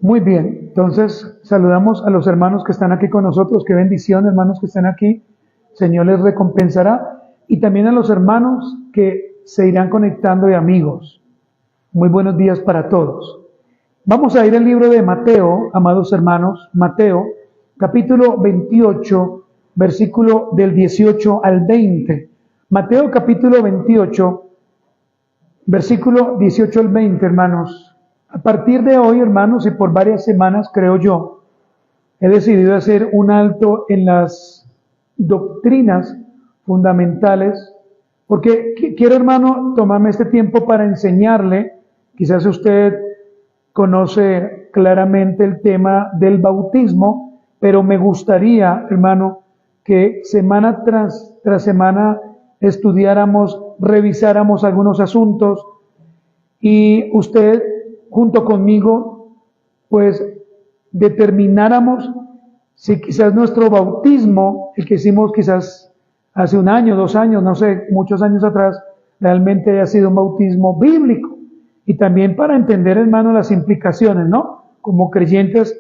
Muy bien, entonces saludamos a los hermanos que están aquí con nosotros. Qué bendición, hermanos que están aquí. Señor les recompensará. Y también a los hermanos que se irán conectando y amigos. Muy buenos días para todos. Vamos a ir al libro de Mateo, amados hermanos. Mateo, capítulo 28, versículo del 18 al 20. Mateo, capítulo 28, versículo 18 al 20, hermanos. A partir de hoy, hermanos, y por varias semanas, creo yo, he decidido hacer un alto en las doctrinas fundamentales, porque quiero, hermano, tomarme este tiempo para enseñarle. Quizás usted conoce claramente el tema del bautismo, pero me gustaría, hermano, que semana tras semana estudiáramos, revisáramos algunos asuntos y usted junto conmigo, pues determináramos si quizás nuestro bautismo, el que hicimos quizás hace un año, 2 años, no sé, muchos años atrás, realmente haya sido un bautismo bíblico. Y también para entender, hermano, las implicaciones, ¿no? Como creyentes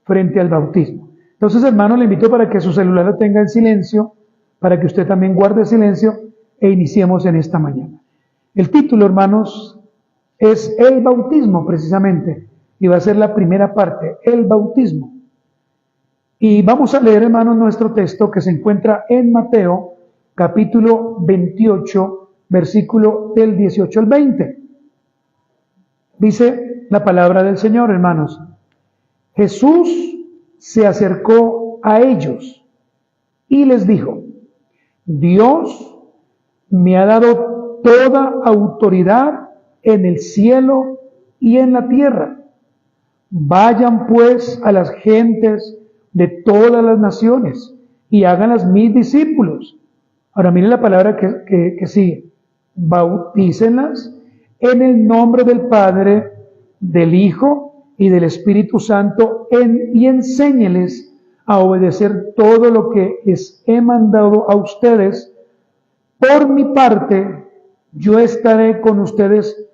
frente al bautismo. Entonces, hermano, le invito para que su celular lo tenga en silencio, para que usted también guarde silencio e iniciemos en esta mañana. El título, hermanos, es el bautismo precisamente, y va a ser la primera parte, el bautismo. Y vamos a leer, hermanos, nuestro texto que se encuentra en Mateo, capítulo 28, versículo del 18 al 20. Dice la palabra del Señor, hermanos. Jesús se acercó a ellos y les dijo: Dios me ha dado toda autoridad en el cielo y en la tierra. Vayan pues a las gentes de todas las naciones y háganlas mis discípulos. Ahora miren la palabra que sigue. Bautícenlas en el nombre del Padre, del Hijo y del Espíritu Santo y enséñeles a obedecer todo lo que les he mandado a ustedes. Por mi parte, yo estaré con ustedes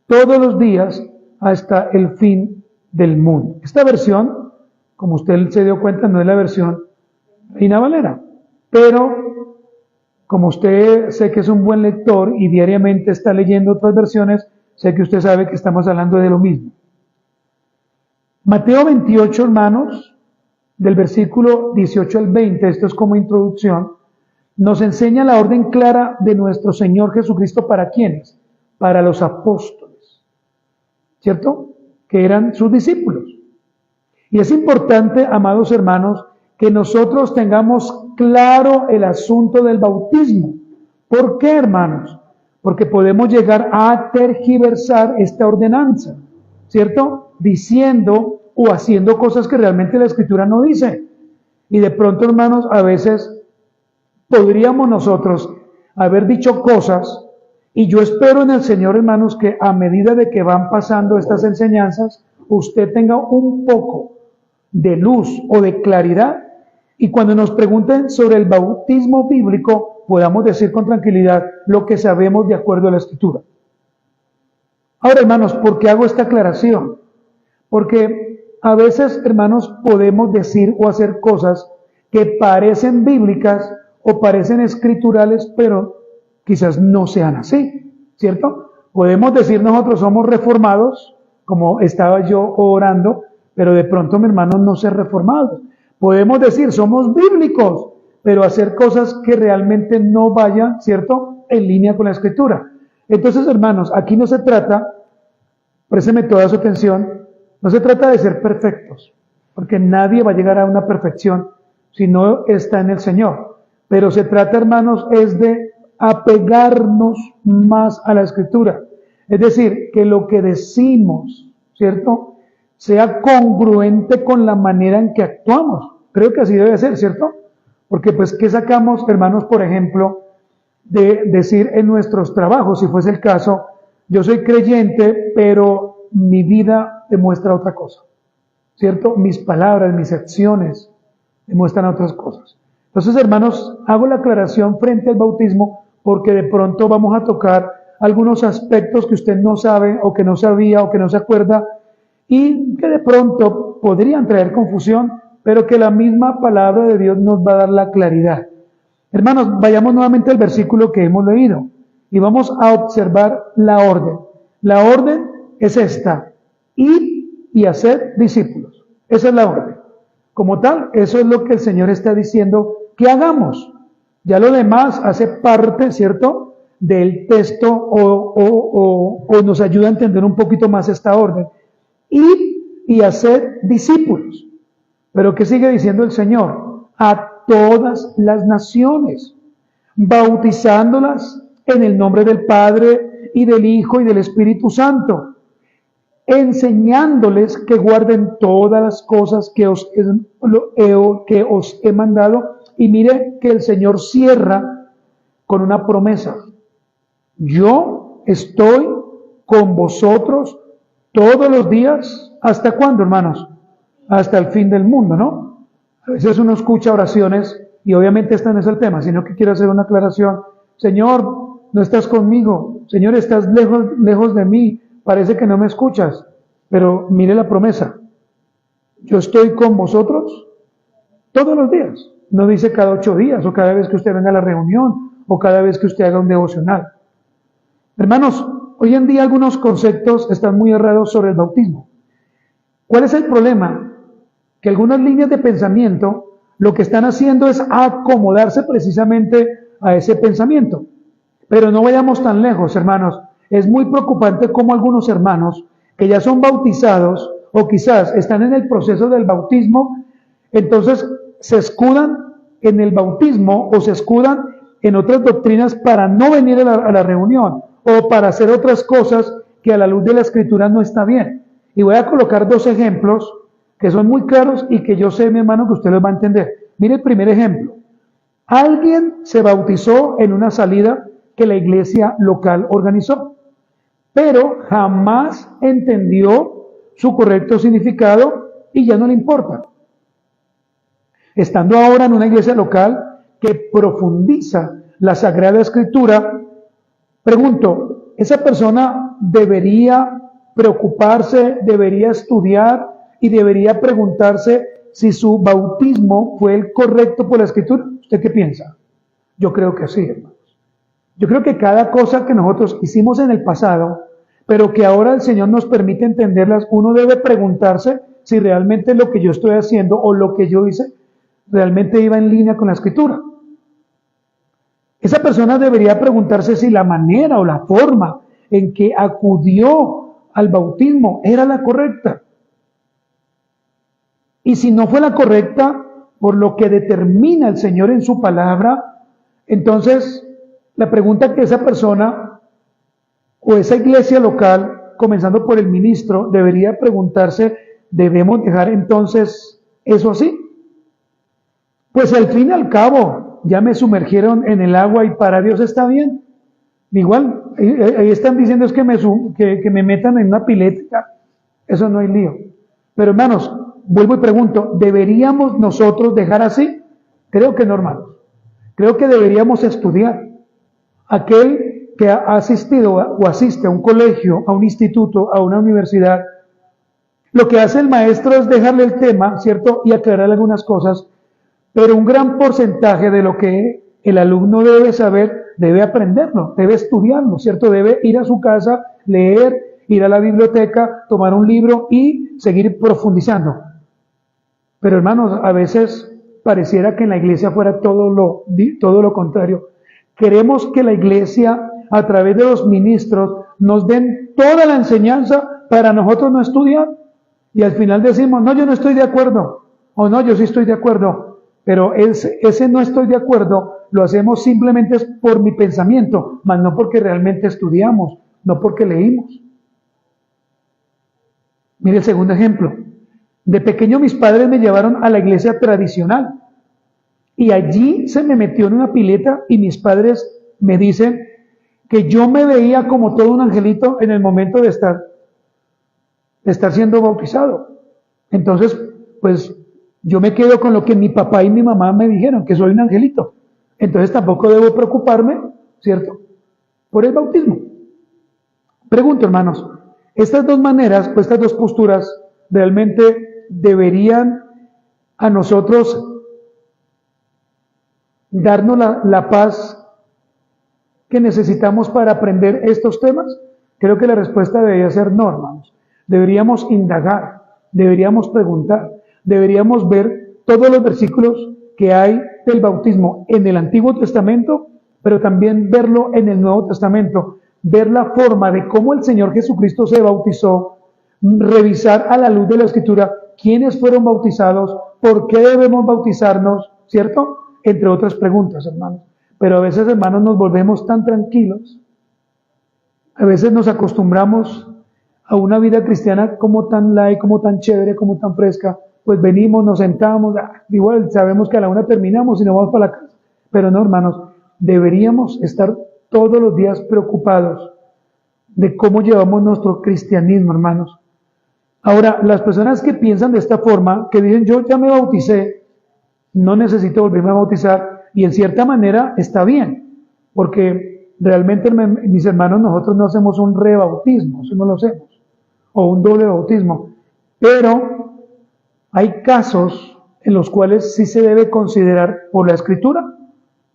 todos los días hasta el fin del mundo. Esta versión, como usted se dio cuenta, no es la versión Reina Valera, pero como usted sé que es un buen lector y diariamente está leyendo otras versiones, sé que usted sabe que estamos hablando de lo mismo. Mateo 28, hermanos, del versículo 18 al 20, esto es como introducción, nos enseña la orden clara de nuestro Señor Jesucristo. ¿Para quiénes? Para los apóstoles, ¿cierto? Que eran sus discípulos. Y es importante, amados hermanos, que nosotros tengamos claro el asunto del bautismo. ¿Por qué, hermanos? Porque podemos llegar a tergiversar esta ordenanza, ¿cierto? Diciendo o haciendo cosas que realmente la Escritura no dice. Y de pronto, hermanos, a veces podríamos nosotros haber dicho cosas, y yo espero en el Señor, hermanos, que a medida de que van pasando estas enseñanzas, usted tenga un poco de luz o de claridad, y cuando nos pregunten sobre el bautismo bíblico, podamos decir con tranquilidad lo que sabemos de acuerdo a la Escritura. Ahora, hermanos, ¿por qué hago esta aclaración? Porque a veces, hermanos, podemos decir o hacer cosas que parecen bíblicas o parecen escriturales, pero quizás no sean así, ¿cierto? Podemos decir nosotros somos reformados, como estaba yo orando, pero de pronto, mi hermano, no ser reformados. Podemos decir somos bíblicos, pero hacer cosas que realmente no vayan, ¿cierto?, en línea con la Escritura. Entonces, hermanos, aquí no se trata, présteme toda su atención, no se trata de ser perfectos, porque nadie va a llegar a una perfección si no está en el Señor. Pero se trata, hermanos, es de apegarnos más a la Escritura. Es decir, que lo que decimos, ¿cierto?, sea congruente con la manera en que actuamos. Creo que así debe ser, ¿cierto? Porque pues, ¿qué sacamos, hermanos, por ejemplo, de decir en nuestros trabajos, si fuese el caso, yo soy creyente, pero mi vida demuestra otra cosa, ¿cierto? Mis palabras, mis acciones demuestran otras cosas. Entonces, hermanos, hago la aclaración frente al bautismo porque de pronto vamos a tocar algunos aspectos que usted no sabe o que no sabía o que no se acuerda, y que de pronto podrían traer confusión, pero que la misma palabra de Dios nos va a dar la claridad. Hermanos, vayamos nuevamente al versículo que hemos leído y vamos a observar la orden. La orden es esta: ir y hacer discípulos. Esa es la orden. Como tal, eso es lo que el Señor está diciendo que hagamos. Ya lo demás hace parte, ¿cierto?, del texto o nos ayuda a entender un poquito más esta orden. Ir y hacer discípulos. Pero ¿qué sigue diciendo el Señor? A todas las naciones, bautizándolas en el nombre del Padre y del Hijo y del Espíritu Santo, enseñándoles que guarden todas las cosas que os he mandado. Y mire que el Señor cierra con una promesa: yo estoy con vosotros todos los días. ¿Hasta cuándo, hermanos? Hasta el fin del mundo, ¿no? A veces uno escucha oraciones y obviamente este no es el tema, sino que quiero hacer una aclaración. Señor, no estás conmigo. Señor, estás lejos de mí. Parece que no me escuchas. Pero mire la promesa: yo estoy con vosotros todos los días. No dice cada 8 días o cada vez que usted venga a la reunión o cada vez que usted haga un devocional. Hermanos, hoy en día algunos conceptos están muy errados sobre el bautismo. ¿Cuál es el problema? Que algunas líneas de pensamiento lo que están haciendo es acomodarse precisamente a ese pensamiento. Pero no vayamos tan lejos, hermanos. Es muy preocupante cómo algunos hermanos que ya son bautizados o quizás están en el proceso del bautismo, entonces se escudan en el bautismo o se escudan en otras doctrinas para no venir a la reunión o para hacer otras cosas que a la luz de la Escritura no está bien. Y voy a colocar 2 ejemplos que son muy claros y que yo sé, mi hermano, que usted los va a entender. Mire el primer ejemplo. Alguien se bautizó en una salida que la iglesia local organizó, pero jamás entendió su correcto significado y ya no le importa. Estando ahora en una iglesia local que profundiza la Sagrada Escritura, pregunto, ¿esa persona debería preocuparse, debería estudiar y debería preguntarse si su bautismo fue el correcto por la Escritura? ¿Usted qué piensa? Yo creo que sí, hermanos. Yo creo que cada cosa que nosotros hicimos en el pasado, pero que ahora el Señor nos permite entenderlas, uno debe preguntarse si realmente lo que yo estoy haciendo o lo que yo hice realmente iba en línea con la Escritura. Esa persona debería preguntarse si la manera o la forma en que acudió al bautismo era la correcta. Y si no fue la correcta, por lo que determina el Señor en su palabra, entonces la pregunta que esa persona o esa iglesia local, comenzando por el ministro, debería preguntarse: ¿debemos dejar entonces eso así? Pues al fin y al cabo, ya me sumergieron en el agua y para Dios está bien. Igual, ahí están diciendo es que me metan en una pileta. Eso no hay lío. Pero hermanos, vuelvo y pregunto, ¿deberíamos nosotros dejar así? Creo que no, hermanos. Creo que deberíamos estudiar. Aquel que ha asistido o asiste a un colegio, a un instituto, a una universidad, lo que hace el maestro es dejarle el tema, ¿cierto? Y aclarar algunas cosas, pero un gran porcentaje de lo que el alumno debe saber, debe aprenderlo, debe estudiarlo, ¿cierto? Debe ir a su casa, leer, ir a la biblioteca, tomar un libro y seguir profundizando. Pero hermanos, a veces pareciera que en la iglesia fuera todo lo contrario. Queremos que la iglesia, a través de los ministros, nos den toda la enseñanza para nosotros no estudiar. Y al final decimos, no, yo no estoy de acuerdo. O no, yo sí estoy de acuerdo. Pero ese no estoy de acuerdo lo hacemos simplemente por mi pensamiento, mas no porque realmente estudiamos, no porque leímos. Mire el segundo ejemplo. De pequeño mis padres me llevaron a la iglesia tradicional y allí se me metió en una pileta y mis padres me dicen que yo me veía como todo un angelito en el momento de estar siendo bautizado. Entonces, pues yo me quedo con lo que mi papá y mi mamá me dijeron, que soy un angelito. Entonces tampoco debo preocuparme, ¿cierto?, por el bautismo. Pregunto, hermanos, Estas dos maneras, pues estas dos posturas, realmente deberían a nosotros darnos la paz que necesitamos para aprender estos temas. Creo que la respuesta debería ser no, hermanos. Deberíamos indagar, deberíamos preguntar, deberíamos ver todos los versículos que hay del bautismo en el Antiguo Testamento, pero también verlo en el Nuevo Testamento, ver la forma de cómo el Señor Jesucristo se bautizó, revisar a la luz de la Escritura quiénes fueron bautizados, por qué debemos bautizarnos, ¿cierto? Entre otras preguntas, hermanos. Pero a veces, hermanos, nos volvemos tan tranquilos, a veces nos acostumbramos a una vida cristiana como tan light, como tan chévere, como tan fresca, pues venimos, nos sentamos, igual sabemos que a la una terminamos y nos vamos para la casa. Pero no, hermanos, deberíamos estar todos los días preocupados de cómo llevamos nuestro cristianismo, hermanos. Ahora, las personas que piensan de esta forma, que dicen, yo ya me bauticé, no necesito volverme a bautizar, y en cierta manera está bien, porque realmente, mis hermanos, nosotros no hacemos un rebautismo, eso no lo hacemos, o un doble bautismo, pero hay casos en los cuales sí se debe considerar por la Escritura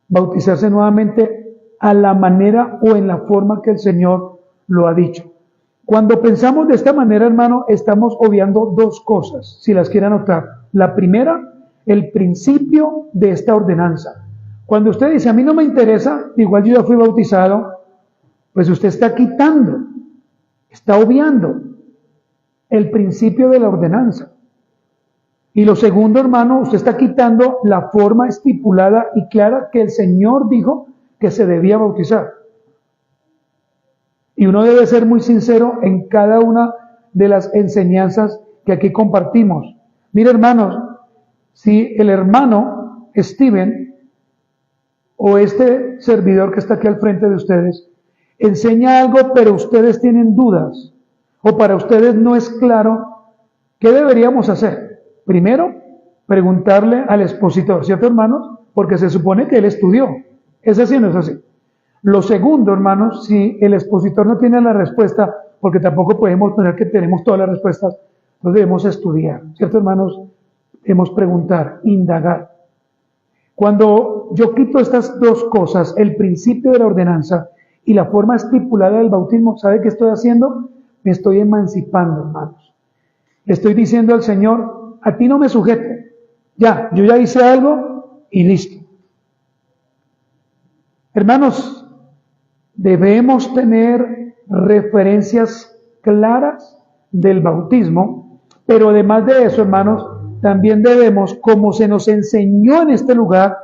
bautizarse nuevamente a la manera o en la forma que el Señor lo ha dicho. Cuando pensamos de esta manera, hermano, estamos obviando dos cosas, si las quiere anotar. La primera, el principio de esta ordenanza. Cuando usted dice, a mí no me interesa, igual yo ya fui bautizado, pues usted está quitando, está obviando el principio de la ordenanza. Y lo segundo, hermano, usted está quitando la forma estipulada y clara que el Señor dijo que se debía bautizar. Y uno debe ser muy sincero en cada una de las enseñanzas que aquí compartimos. Mire, hermanos, si el hermano Steven o este servidor que está aquí al frente de ustedes enseña algo, pero ustedes tienen dudas, o para ustedes no es claro, ¿qué deberíamos hacer? Primero, preguntarle al expositor, ¿cierto, hermanos? Porque se supone que él estudió. ¿Es así o no es así? Lo segundo, hermanos, si el expositor no tiene la respuesta, porque tampoco podemos poner que tenemos todas las respuestas, pues debemos estudiar, ¿cierto, hermanos? Debemos preguntar, indagar. Cuando yo quito estas dos cosas, el principio de la ordenanza y la forma estipulada del bautismo, ¿sabe qué estoy haciendo? Me estoy emancipando, hermanos. Le estoy diciendo al Señor, a ti no me sujete. Ya, yo ya hice algo y listo. Hermanos, debemos tener referencias claras del bautismo, pero además de eso, hermanos, también debemos, como se nos enseñó en este lugar,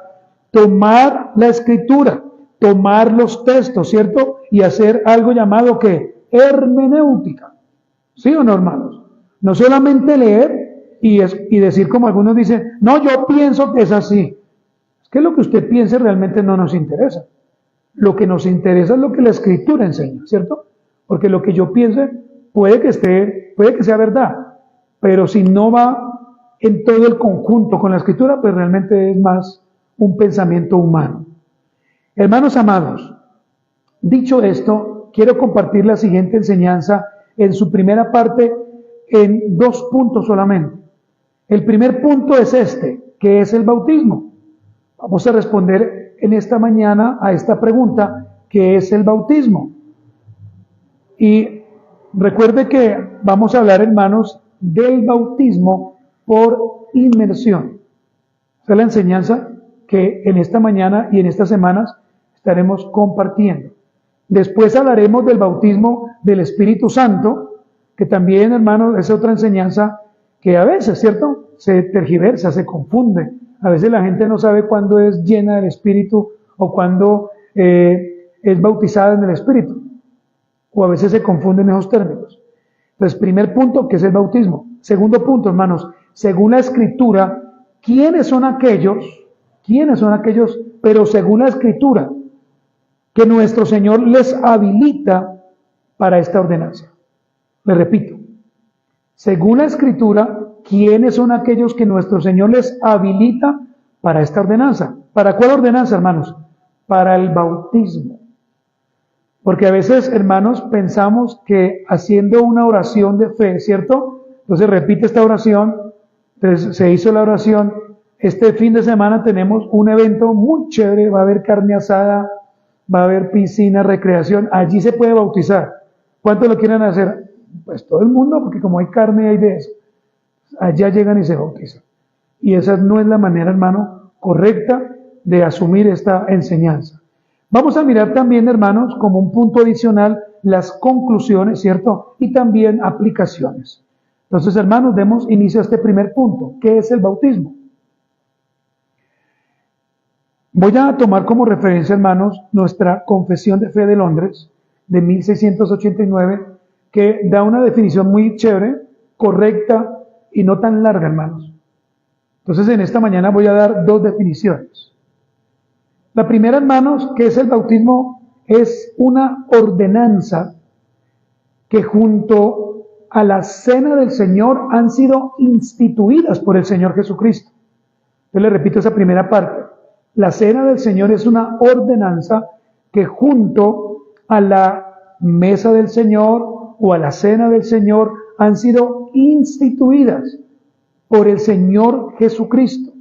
tomar la Escritura, tomar los textos, ¿cierto? Y hacer algo llamado ¿qué? Hermenéutica. ¿Sí o no, hermanos? No solamente leer y decir como algunos dicen, no, yo pienso que es así. Es que lo que usted piense realmente no nos interesa. Lo que nos interesa es lo que la Escritura enseña, ¿cierto? Porque lo que yo piense puede que sea verdad, pero si no va en todo el conjunto con la Escritura, pues realmente es más un pensamiento humano. Hermanos amados, dicho esto, quiero compartir la siguiente enseñanza en su primera parte en 2 puntos solamente. El primer punto es este, que es el bautismo. Vamos a responder en esta mañana a esta pregunta, ¿qué es el bautismo? Y recuerde que vamos a hablar, hermanos, del bautismo por inmersión. Esa es la enseñanza que en esta mañana y en estas semanas estaremos compartiendo. Después hablaremos del bautismo del Espíritu Santo, que también, hermanos, es otra enseñanza que a veces, ¿cierto?, se tergiversa, se confunde. A veces la gente no sabe cuándo es llena del Espíritu o cuándo es bautizada en el Espíritu. O a veces se confunden esos términos. Entonces, primer punto, que es el bautismo. Segundo punto, hermanos, según la Escritura, ¿quiénes son aquellos, pero según la Escritura, que nuestro Señor les habilita para esta ordenanza? Le repito, según la Escritura, ¿quiénes son aquellos que nuestro Señor les habilita para esta ordenanza? ¿Para cuál ordenanza, hermanos? Para el bautismo. Porque a veces, hermanos, pensamos que haciendo una oración de fe, ¿cierto? Entonces repite esta oración, entonces se hizo la oración. Este fin de semana tenemos un evento muy chévere, va a haber carne asada, va a haber piscina, recreación, allí se puede bautizar. ¿Cuántos lo quieren hacer? Pues todo el mundo, porque como hay carne hay de eso. Allá llegan y se bautizan. Y esa no es la manera, hermano, correcta de asumir esta enseñanza. Vamos a mirar también, hermanos, como un punto adicional, las conclusiones, ¿cierto? Y también aplicaciones. Entonces, hermanos, demos inicio a este primer punto. ¿Qué es el bautismo? Voy a tomar como referencia, hermanos, nuestra Confesión de Fe de Londres, de 1689, que da una definición muy chévere, correcta y no tan larga, hermanos. Entonces, en esta mañana voy a dar dos definiciones. La primera, hermanos, que es el bautismo, es una ordenanza que junto a la cena del Señor han sido instituidas por el Señor Jesucristo. Yo le repito esa primera parte. La cena del Señor es una ordenanza que junto a la mesa del Señor o a la cena del Señor han sido instituidas por el Señor Jesucristo,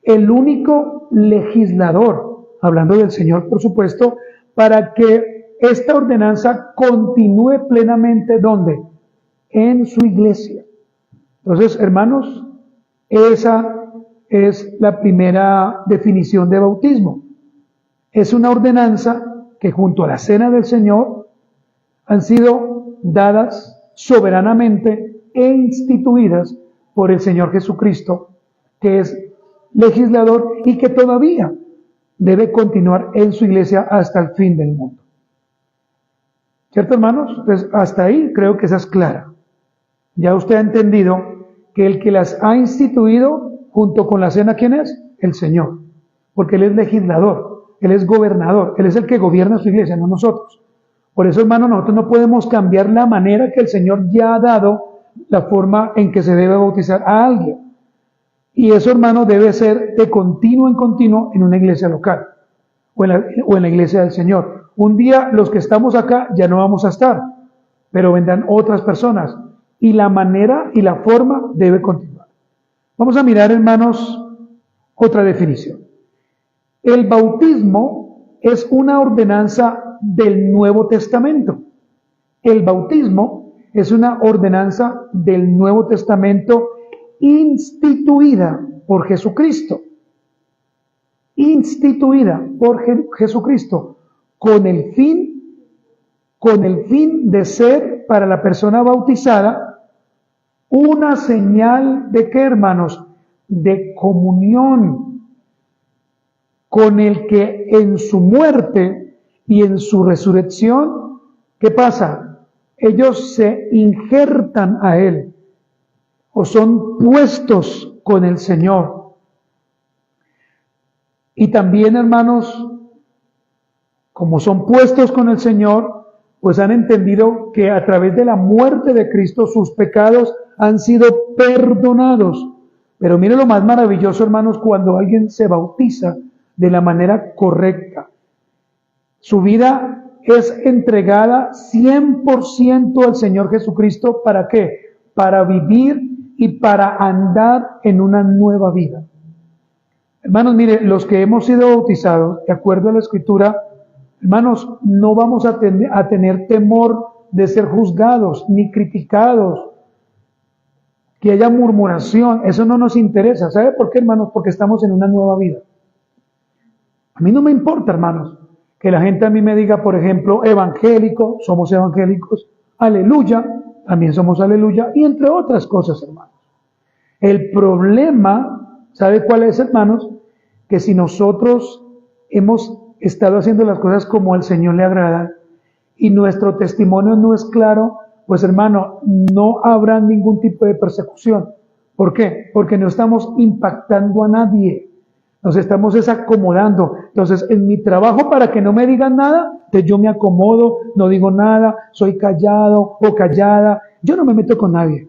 el único legislador, hablando del Señor, por supuesto, para que esta ordenanza continúe plenamente, ¿dónde? En su iglesia. Entonces, hermanos, esa es la primera definición de bautismo. Es una ordenanza que junto a la cena del Señor han sido dadas soberanamente e instituidas por el Señor Jesucristo, que es legislador y que todavía debe continuar en su iglesia hasta el fin del mundo. ¿Cierto, hermanos? Entonces, hasta ahí creo que esa es clara. Ya usted ha entendido que el que las ha instituido junto con la cena, ¿quién es? El Señor. Porque Él es legislador, Él es gobernador, Él es el que gobierna su iglesia, no nosotros. Por eso, hermanos, nosotros no podemos cambiar la manera que el Señor ya ha dado, la forma en que se debe bautizar a alguien. Y eso, hermano, debe ser de continuo en continuo en una iglesia local o en la iglesia del Señor. Un día los que estamos acá ya no vamos a estar, pero vendrán otras personas. Y la manera y la forma debe continuar. Vamos a mirar, hermanos, otra definición. El bautismo es una ordenanza del Nuevo Testamento. El bautismo es una ordenanza del Nuevo Testamento instituida por Jesucristo. Instituida por Jesucristo con el fin de ser para la persona bautizada una señal de ¿qué, hermanos? De comunión con el que en su muerte y en su resurrección, ¿qué pasa? Ellos se injertan a Él o son puestos con el Señor. Y también, hermanos, como son puestos con el Señor, pues han entendido que a través de la muerte de Cristo sus pecados han sido perdonados. Pero mire lo más maravilloso, hermanos, cuando alguien se bautiza de la manera correcta. Su vida es entregada 100% al Señor Jesucristo. ¿Para qué? Para vivir y para andar en una nueva vida. Hermanos, mire, los que hemos sido bautizados, de acuerdo a la Escritura, hermanos, no vamos a tener temor de ser juzgados ni criticados, que haya murmuración. Eso no nos interesa. ¿Sabe por qué, hermanos? Porque estamos en una nueva vida. A mí no me importa, hermanos, que la gente a mí me diga, por ejemplo, evangélico, somos evangélicos, aleluya, también somos aleluya, y entre otras cosas, hermanos. El problema, ¿sabe cuál es, hermanos? Que si nosotros hemos estado haciendo las cosas como al Señor le agrada y nuestro testimonio no es claro, pues, hermano, no habrá ningún tipo de persecución. ¿Por qué? Porque no estamos impactando a nadie. Nos estamos desacomodando. Entonces, en mi trabajo, para que no me digan nada, entonces yo me acomodo, no digo nada, soy callado o callada. Yo no me meto con nadie.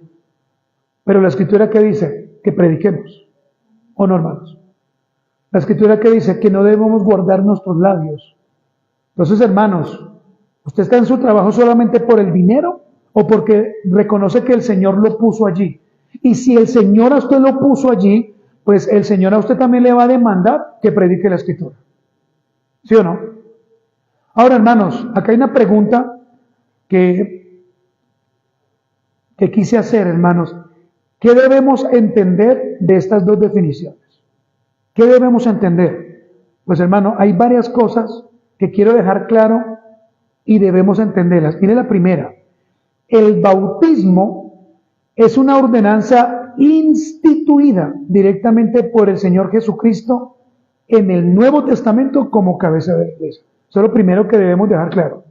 Pero la Escritura, ¿qué dice? Que prediquemos. ¿O no, hermanos? La Escritura, ¿qué dice? Que no debemos guardar nuestros labios. Entonces, hermanos, ¿Usted está en su trabajo solamente por el dinero o porque reconoce que el Señor lo puso allí? Y si el Señor a usted lo puso allí, pues el Señor a usted también le va a demandar que predique la Escritura. ¿Sí o no? Ahora, hermanos, acá hay una pregunta que quise hacer, hermanos. ¿Qué debemos entender de estas dos definiciones? ¿Qué debemos entender? Pues, hermano, hay varias cosas que quiero dejar claro y debemos entenderlas. Mire la primera. El bautismo es una ordenanza instituida directamente por el Señor Jesucristo en el Nuevo Testamento como cabeza de la iglesia. Eso es lo primero que debemos dejar claro.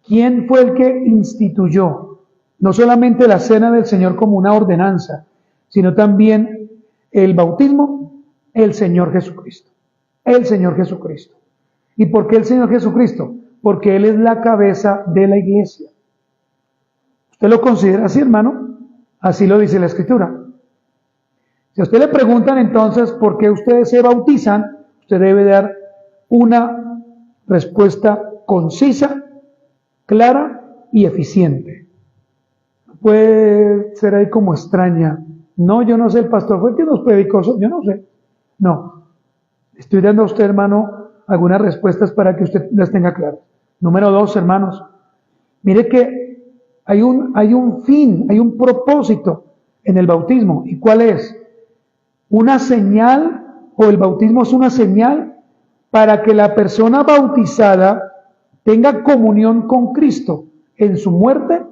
¿Quién fue el que instituyó no solamente la cena del Señor como una ordenanza, sino también el bautismo? El Señor Jesucristo. El Señor Jesucristo. ¿Y por qué el Señor Jesucristo? Porque Él es la cabeza de la iglesia. ¿Usted lo considera así, hermano? Así lo dice la Escritura. Si a usted le preguntan entonces por qué ustedes se bautizan, usted debe dar una respuesta concisa, clara y eficiente. Puede ser ahí como extraña. No, yo no sé, el pastor fue el que nos predicó, yo no sé. No. Estoy dando a usted, hermano, algunas respuestas para que usted las tenga claras. Número 2, hermanos. Mire que hay un fin, hay un propósito en el bautismo. ¿Y cuál es? Una señal, o el bautismo es una señal para que la persona bautizada tenga comunión con Cristo en su muerte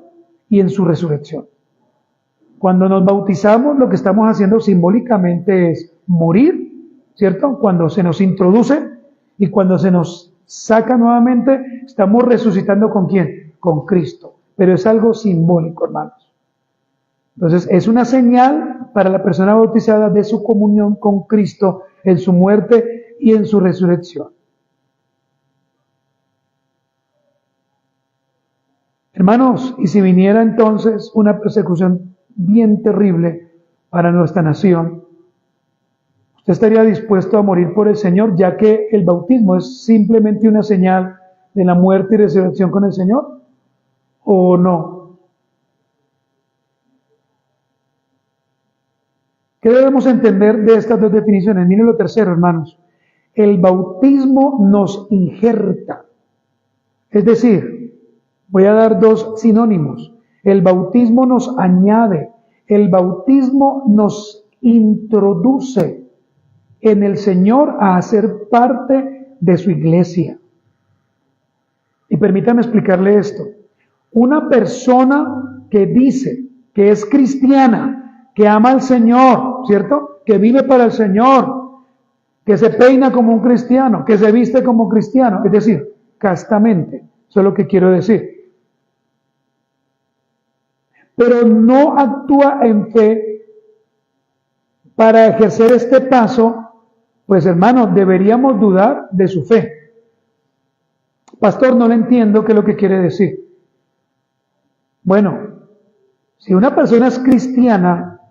y en su resurrección. Cuando nos bautizamos, lo que estamos haciendo simbólicamente es morir, ¿cierto? Cuando se nos introduce y cuando se nos saca nuevamente, estamos resucitando ¿con quién? Con Cristo. Pero es algo simbólico, hermanos. Entonces, es una señal para la persona bautizada de su comunión con Cristo en su muerte y en su resurrección. Hermanos, y si viniera entonces una persecución bien terrible para nuestra nación, ¿usted estaría dispuesto a morir por el Señor, ya que el bautismo es simplemente una señal de la muerte y resurrección con el Señor? ¿O no? ¿Qué debemos entender de estas dos definiciones? Miren lo tercero, hermanos. El bautismo nos injerta. Es decir, voy a dar dos sinónimos. El bautismo nos añade. El bautismo nos introduce en el Señor a ser parte de su iglesia. Y permítame explicarle esto. Una persona que dice que es cristiana, que ama al Señor, ¿cierto? Que vive para el Señor, que se peina como un cristiano, que se viste como cristiano, es decir, castamente. Eso es lo que quiero decir. Pero no actúa en fe para ejercer este paso, pues hermano, deberíamos dudar de su fe. Pastor, no le entiendo qué es lo que quiere decir. Bueno, si una persona es cristiana,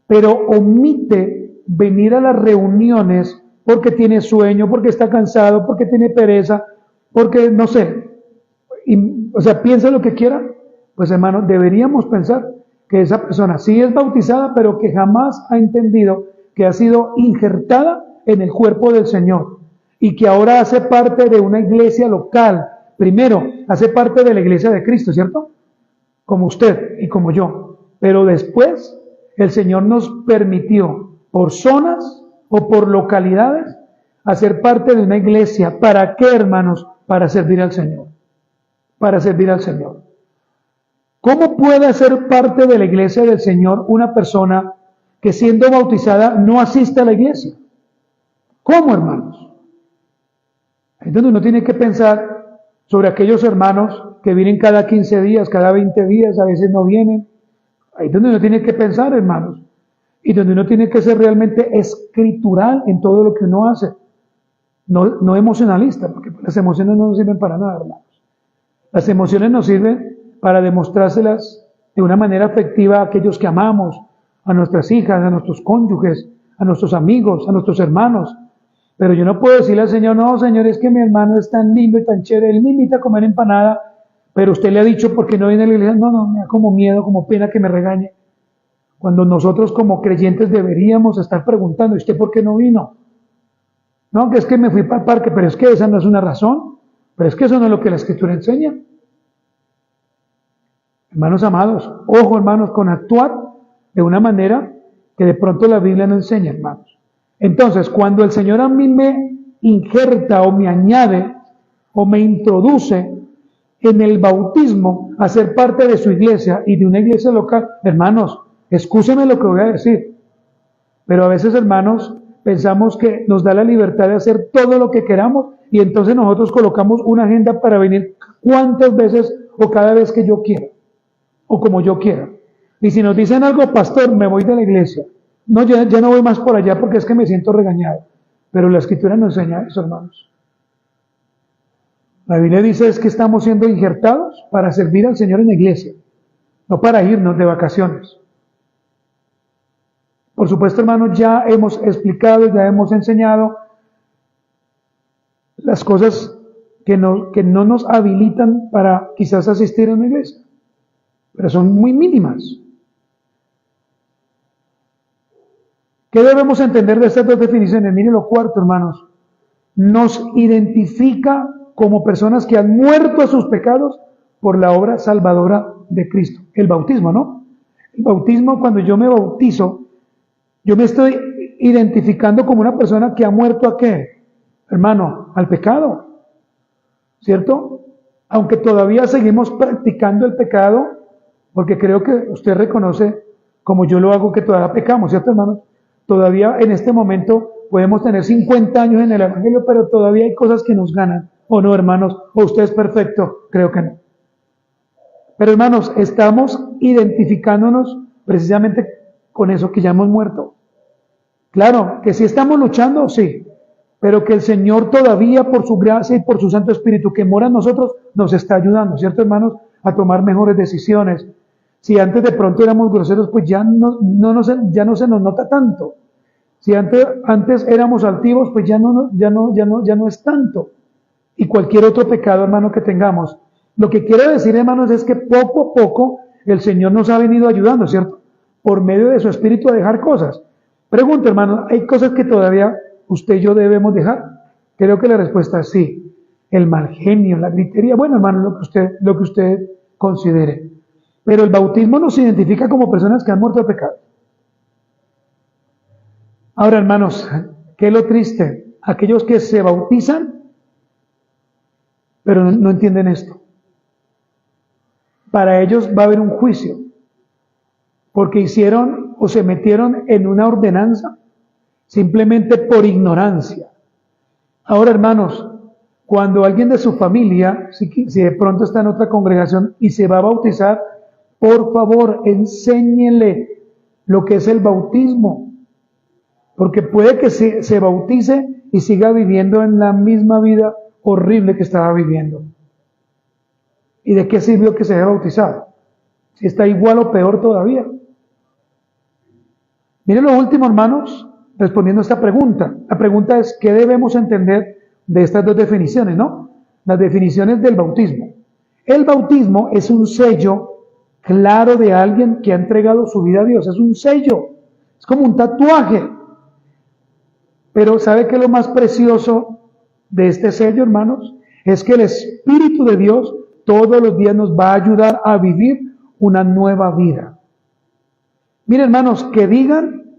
pero omite venir a las reuniones porque tiene sueño, porque está cansado, porque tiene pereza, porque no sé, piensa lo que quiera, pues hermano, deberíamos pensar que esa persona sí es bautizada, pero que jamás ha entendido que ha sido injertada en el cuerpo del Señor y que ahora hace parte de una iglesia local. Primero, hace parte de la iglesia de Cristo, ¿cierto? Como usted y como yo. Pero después, el Señor nos permitió, por zonas o por localidades, hacer parte de una iglesia. ¿Para qué, hermanos? Para servir al Señor. Para servir al Señor. ¿Cómo puede ser parte de la iglesia del Señor una persona que siendo bautizada no asiste a la iglesia? ¿Cómo, hermanos? Ahí es donde uno tiene que pensar sobre aquellos hermanos que vienen cada 15 días, cada 20 días, a veces no vienen. Ahí es donde uno tiene que pensar, hermanos. Y donde uno tiene que ser realmente escritural en todo lo que uno hace. No emocionalista, porque las emociones no nos sirven para nada, hermanos. Las emociones nos sirven para demostrárselas de una manera afectiva a aquellos que amamos, a nuestras hijas, a nuestros cónyuges, a nuestros amigos, a nuestros hermanos. Pero yo no puedo decirle al Señor, no, Señor, es que mi hermano es tan lindo y tan chévere, él me invita a comer empanada, pero usted le ha dicho por qué no viene a la iglesia. No, me da como miedo, como pena que me regañe. Cuando nosotros como creyentes deberíamos estar preguntando, ¿y usted por qué no vino? No, que es que me fui para el parque, pero es que esa no es una razón, pero es que eso no es lo que la Escritura enseña. Hermanos amados, ojo hermanos, con actuar de una manera que de pronto la Biblia no enseña, hermanos. Entonces, cuando el Señor a mí me injerta o me añade o me introduce en el bautismo a ser parte de su iglesia y de una iglesia local, hermanos, excúsenme lo que voy a decir, pero a veces, hermanos, pensamos que nos da la libertad de hacer todo lo que queramos y entonces nosotros colocamos una agenda para venir cuantas veces o cada vez que yo quiera o como yo quiera. Y si nos dicen algo, pastor, me voy de la iglesia. No, ya no voy más por allá porque es que me siento regañado. Pero la Escritura no enseña eso, hermanos. La Biblia dice es que estamos siendo injertados para servir al Señor en la iglesia, no para irnos de vacaciones. Por supuesto, hermanos, ya hemos explicado, ya hemos enseñado las cosas que no nos habilitan para quizás asistir a una iglesia, pero son muy mínimas. ¿Qué debemos entender de estas dos definiciones? Miren lo cuarto, hermanos. Nos identifica como personas que han muerto a sus pecados por la obra salvadora de Cristo. El bautismo, ¿no? El bautismo, cuando yo me bautizo, yo me estoy identificando como una persona que ha muerto ¿a qué? Hermano, al pecado. ¿Cierto? Aunque todavía seguimos practicando el pecado, porque creo que usted reconoce, como yo lo hago, que todavía pecamos, ¿cierto, hermanos? Todavía en este momento podemos tener 50 años en el Evangelio, pero todavía hay cosas que nos ganan. ¿O no, hermanos? ¿O usted es perfecto? Creo que no. Pero, hermanos, estamos identificándonos precisamente con eso que ya hemos muerto. Claro, que sí estamos luchando, sí, pero que el Señor todavía por su gracia y por su Santo Espíritu que mora en nosotros nos está ayudando, ¿cierto, hermanos? A tomar mejores decisiones. Si antes de pronto éramos groseros, pues ya no se nos nota tanto. Si antes éramos altivos, pues ya no es tanto. Y cualquier otro pecado, hermano, que tengamos. Lo que quiero decir, hermanos, es que poco a poco el Señor nos ha venido ayudando, ¿cierto? Por medio de su Espíritu a dejar cosas. Pregunta, hermano, ¿hay cosas que todavía usted y yo debemos dejar? Creo que la respuesta es sí. El mal genio, la gritería, bueno, hermano, lo que usted considere. Pero el bautismo nos identifica como personas que han muerto de pecado. Ahora, hermanos, ¿qué es lo triste? Aquellos que se bautizan, pero no entienden esto. Para ellos va a haber un juicio, porque hicieron o se metieron en una ordenanza simplemente por ignorancia. Ahora, hermanos, cuando alguien de su familia, si de pronto está en otra congregación y se va a bautizar, por favor, enséñele lo que es el bautismo, porque puede que se bautice y siga viviendo en la misma vida horrible que estaba viviendo. ¿Y de qué sirvió que se haya bautizado? Si está igual o peor todavía. Miren lo último, hermanos, respondiendo a esta pregunta. La pregunta es, ¿qué debemos entender de estas dos definiciones, no? Las definiciones del bautismo. El bautismo es un sello claro de alguien que ha entregado su vida a Dios. Es un sello. Es como un tatuaje. Pero ¿sabe qué es lo más precioso de este sello, hermanos? Es que el Espíritu de Dios todos los días nos va a ayudar a vivir una nueva vida. Miren, hermanos, que digan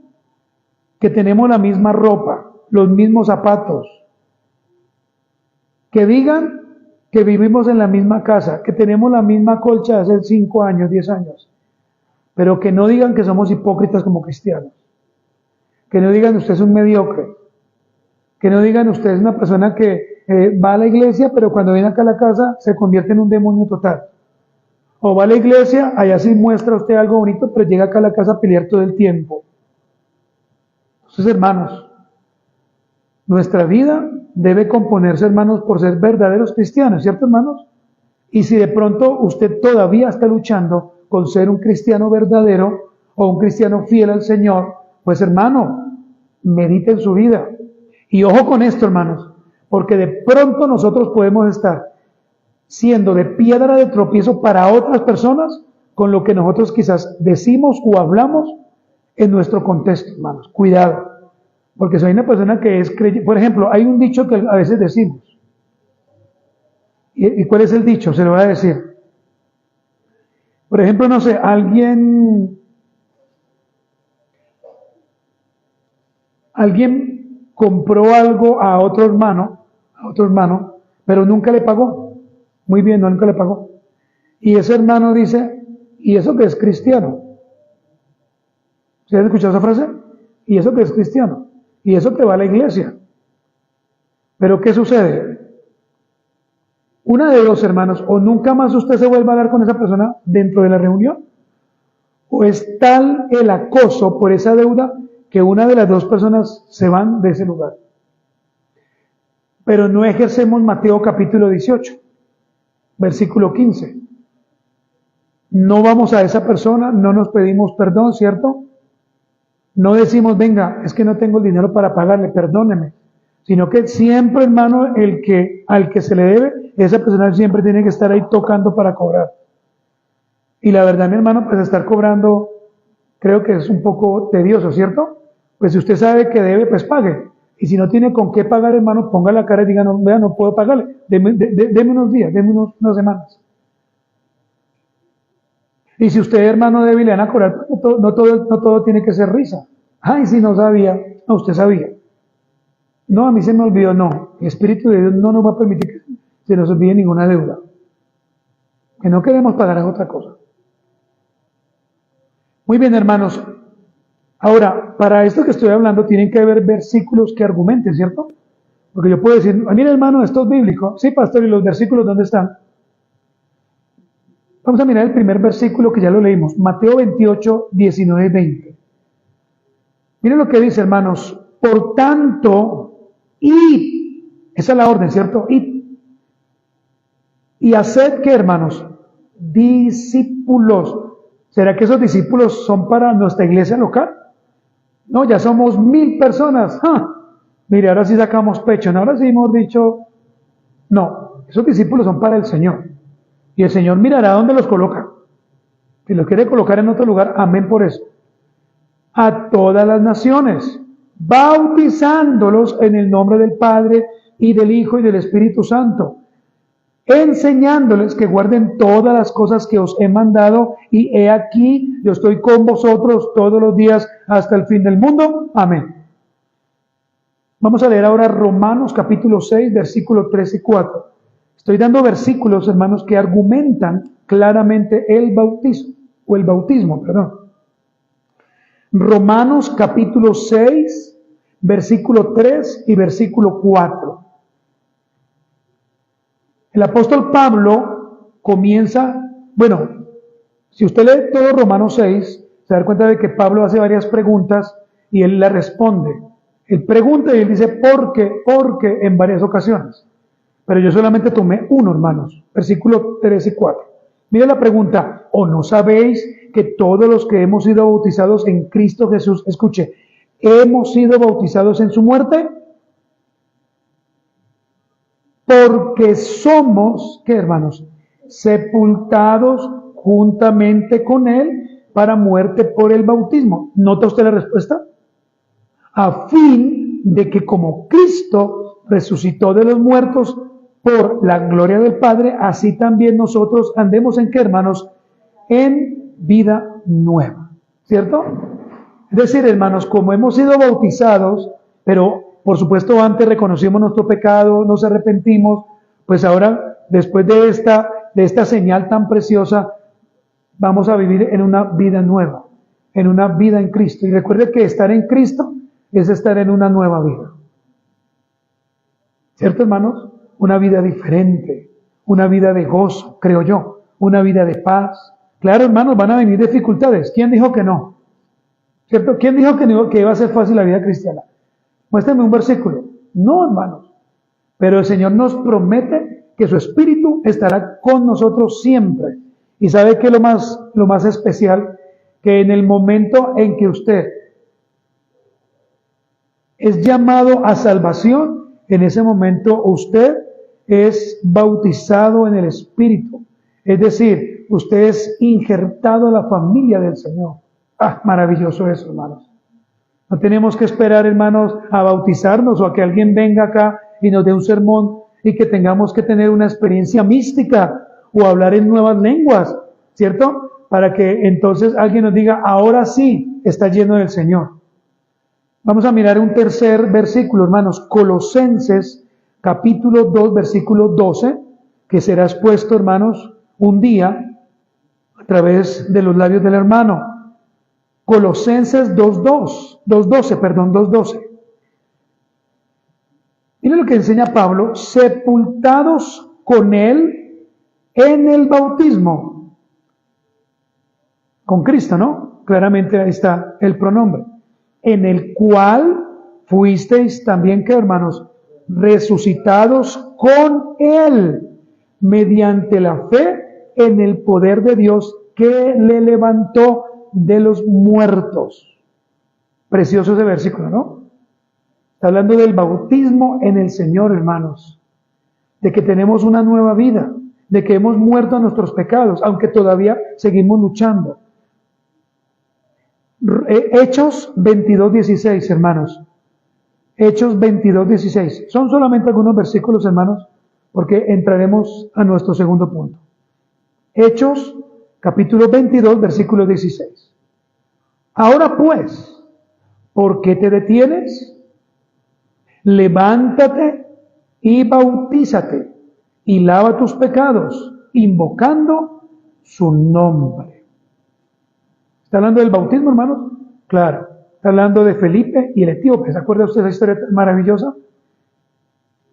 que tenemos la misma ropa, los mismos zapatos, que digan que vivimos en la misma casa, que tenemos la misma colcha de hace 5 años, 10 años, pero que no digan que somos hipócritas como cristianos, que no digan usted es un mediocre, que no digan usted es una persona que va a la iglesia, pero cuando viene acá a la casa se convierte en un demonio total. O va a la iglesia, allá sí muestra usted algo bonito, pero llega acá a la casa a pelear todo el tiempo. Entonces, hermanos, nuestra vida debe componerse, hermanos, por ser verdaderos cristianos, ¿cierto, hermanos? Y si de pronto usted todavía está luchando con ser un cristiano verdadero o un cristiano fiel al Señor, pues, hermano, medite en su vida Y ojo con esto, hermanos, porque de pronto nosotros podemos estar siendo de piedra de tropiezo para otras personas con lo que nosotros quizás decimos o hablamos en nuestro contexto, hermanos. Cuidado, porque soy una persona que es creyente. Por ejemplo, hay un dicho que a veces decimos. ¿Y cuál es el dicho? Se lo voy a decir. Por ejemplo, no sé, alguien compró algo a otro hermano, pero nunca le pagó. Muy bien, nunca le pagó. Y ese hermano dice, ¿y eso que es cristiano? ¿Se han escuchado esa frase? ¿Y eso que es cristiano? ¿Y eso que va a la iglesia? Pero ¿qué sucede? Una de dos, hermanos, o nunca más usted se vuelve a hablar con esa persona dentro de la reunión, o es tal el acoso por esa deuda que una de las dos personas se van de ese lugar. Pero no ejercemos Mateo capítulo 18, versículo 15. No vamos a esa persona, no nos pedimos perdón, ¿cierto? No decimos, venga, es que no tengo el dinero para pagarle, perdóneme. Sino que siempre, hermano, al que se le debe, esa persona siempre tiene que estar ahí tocando para cobrar. Y la verdad, mi hermano, pues estar cobrando, creo que es un poco tedioso, ¿cierto? Pues si usted sabe que debe, pues pague. Y si no tiene con qué pagar, hermano, ponga la cara y diga, no, vea, no puedo pagarle, deme unos días, deme unas semanas. Y si usted, hermano, debe y le van a cobrar, no todo tiene que ser risa. Ay, si no sabía, no, usted sabía. No, a mí se me olvidó, no. El Espíritu de Dios no nos va a permitir que se nos olvide ninguna deuda. Que no queremos pagar es otra cosa. Muy bien, hermanos. Ahora, para esto que estoy hablando, tienen que haber versículos que argumenten, ¿cierto? Porque yo puedo decir, mira, hermano, esto es bíblico. Sí, pastor, ¿y los versículos dónde están? Vamos a mirar el primer versículo que ya lo leímos. Mateo 28, 19 y 20. Miren lo que dice, hermanos. Por tanto, id, esa es la orden, ¿cierto? Id. Y haced, ¿qué, hermanos? Discípulos. ¿Será que esos discípulos son para nuestra iglesia local? No, ya somos 1000 personas. ¡Ja! Mire, ahora sí sacamos pecho. Ahora sí hemos dicho, no, esos discípulos son para el Señor. Y el Señor mirará dónde los coloca. Si los quiere colocar en otro lugar, amén por eso. A todas las naciones, bautizándolos en el nombre del Padre y del Hijo y del Espíritu Santo, enseñándoles que guarden todas las cosas que os he mandado, y he aquí, yo estoy con vosotros todos los días hasta el fin del mundo. Amén. Vamos a leer ahora Romanos capítulo 6, versículos 3 y 4. Estoy dando versículos, hermanos, que argumentan claramente el bautismo, perdón. Romanos capítulo 6, versículo 3 y versículo 4. El apóstol Pablo comienza, bueno, si usted lee todo Romanos 6, se da cuenta de que Pablo hace varias preguntas y él le responde. Él pregunta y él dice, ¿por qué? Porque en varias ocasiones. Pero yo solamente tomé uno, hermanos, versículos 3 y 4. Mira la pregunta, ¿o no sabéis que todos los que hemos sido bautizados en Cristo Jesús, escuche, hemos sido bautizados en su muerte? Porque somos, ¿qué, hermanos? Sepultados juntamente con Él para muerte por el bautismo. ¿Nota usted la respuesta? A fin de que como Cristo resucitó de los muertos por la gloria del Padre, así también nosotros andemos en qué, hermanos, en vida nueva, ¿cierto? Es decir, hermanos, como hemos sido bautizados, pero por supuesto antes reconocimos nuestro pecado, nos arrepentimos, pues ahora, después de esta señal tan preciosa, vamos a vivir en una vida nueva, en una vida en Cristo. Y recuerde que estar en Cristo es estar en una nueva vida. ¿Cierto, hermanos? Una vida diferente, una vida de gozo, creo yo, una vida de paz. Claro, hermanos, van a venir dificultades. ¿Quién dijo que no? ¿Cierto? ¿Quién dijo que iba a ser fácil la vida cristiana? Muéstrame un versículo. No, hermanos. Pero el Señor nos promete que su Espíritu estará con nosotros siempre. Y ¿sabe qué es lo más especial? Que en el momento en que usted es llamado a salvación, en ese momento usted es bautizado en el Espíritu. Es decir, usted es injertado a la familia del Señor. Maravilloso eso, hermanos. No tenemos que esperar, hermanos, a bautizarnos o a que alguien venga acá y nos dé un sermón y que tengamos que tener una experiencia mística o hablar en nuevas lenguas, ¿cierto? Para que entonces alguien nos diga, ahora sí está lleno del Señor. Vamos a mirar un tercer versículo, hermanos, Colosenses capítulo 2, versículo 12, que será expuesto, hermanos, un día a través de los labios del hermano. Colosenses 2.12. Mira lo que enseña Pablo: sepultados con él en el bautismo. Con Cristo, ¿no? Claramente ahí está el pronombre. En el cual fuisteis también, que hermanos, resucitados con él, mediante la fe en el poder de Dios que le levantó de los muertos. Precioso ese versículo, ¿no? Está hablando del bautismo en el Señor, hermanos, de que tenemos una nueva vida, de que hemos muerto a nuestros pecados, aunque todavía seguimos luchando. Hechos 22:16, hermanos. Hechos 22:16. Son solamente algunos versículos, hermanos, porque entraremos a nuestro segundo punto. Hechos capítulo 22, versículo 16. Ahora pues, ¿por qué te detienes? Levántate y bautízate y lava tus pecados, invocando su nombre. ¿Está hablando del bautismo, hermanos? Claro. Está hablando de Felipe y el etíope. ¿Se acuerda usted de esa historia maravillosa?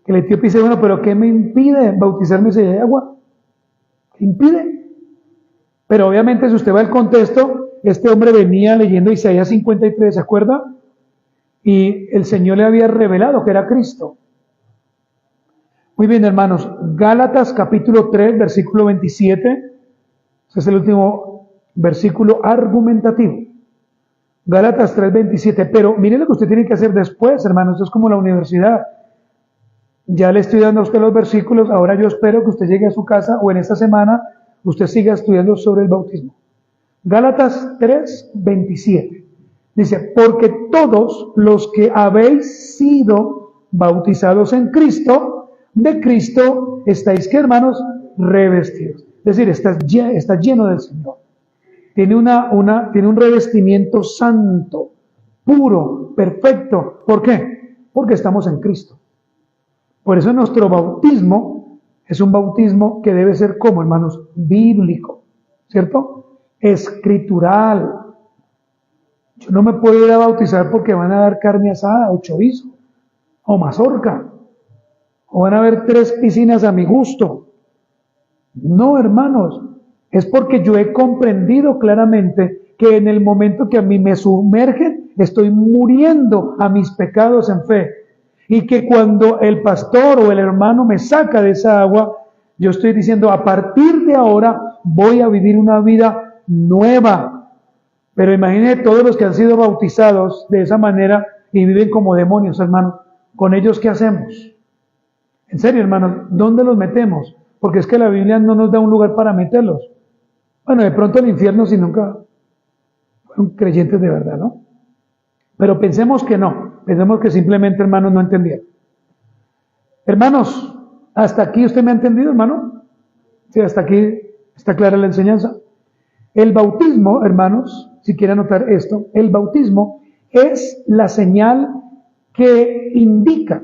Que el etíope dice, bueno, pero ¿qué me impide bautizarme si hay agua? ¿Qué impide? Pero obviamente si usted va al contexto, este hombre venía leyendo Isaías 53, ¿se acuerda? Y el Señor le había revelado que era Cristo. Muy bien, hermanos. Gálatas capítulo 3, versículo 27. Ese es el último versículo argumentativo. Gálatas 3, 27. Pero miren lo que usted tiene que hacer después, hermanos. Esto es como la universidad. Ya le estoy dando a usted los versículos. Ahora yo espero que usted llegue a su casa o en esta semana usted siga estudiando sobre el bautismo. Gálatas 3, 27. Dice, porque todos los que habéis sido bautizados en Cristo, de Cristo estáis, ¿qué, hermanos? Revestidos. Es decir, está lleno del Señor. Tiene un revestimiento santo, puro, perfecto. ¿Por qué? Porque estamos en Cristo. Por eso nuestro bautismo es un bautismo que debe ser, como, hermanos, bíblico, ¿cierto? Escritural. Yo no me puedo ir a bautizar porque van a dar carne asada o chorizo o mazorca o van a haber 3 piscinas a mi gusto. No, hermanos, es porque yo he comprendido claramente que en el momento que a mí me sumergen, estoy muriendo a mis pecados en fe. Y que cuando el pastor o el hermano me saca de esa agua, yo estoy diciendo, a partir de ahora voy a vivir una vida nueva. Pero imagínense todos los que han sido bautizados de esa manera y viven como demonios, hermanos. ¿Con ellos qué hacemos? En serio, hermanos, ¿dónde los metemos? Porque es que la Biblia no nos da un lugar para meterlos. Bueno, de pronto el infierno si nunca fueron creyentes de verdad, ¿no? Pero pensemos que no. Pensemos que simplemente, hermanos, no entendieron. Hermanos, ¿hasta aquí usted me ha entendido, hermano? Sí, hasta aquí está clara la enseñanza. El bautismo, hermanos, si quiere anotar esto, el bautismo es la señal que indica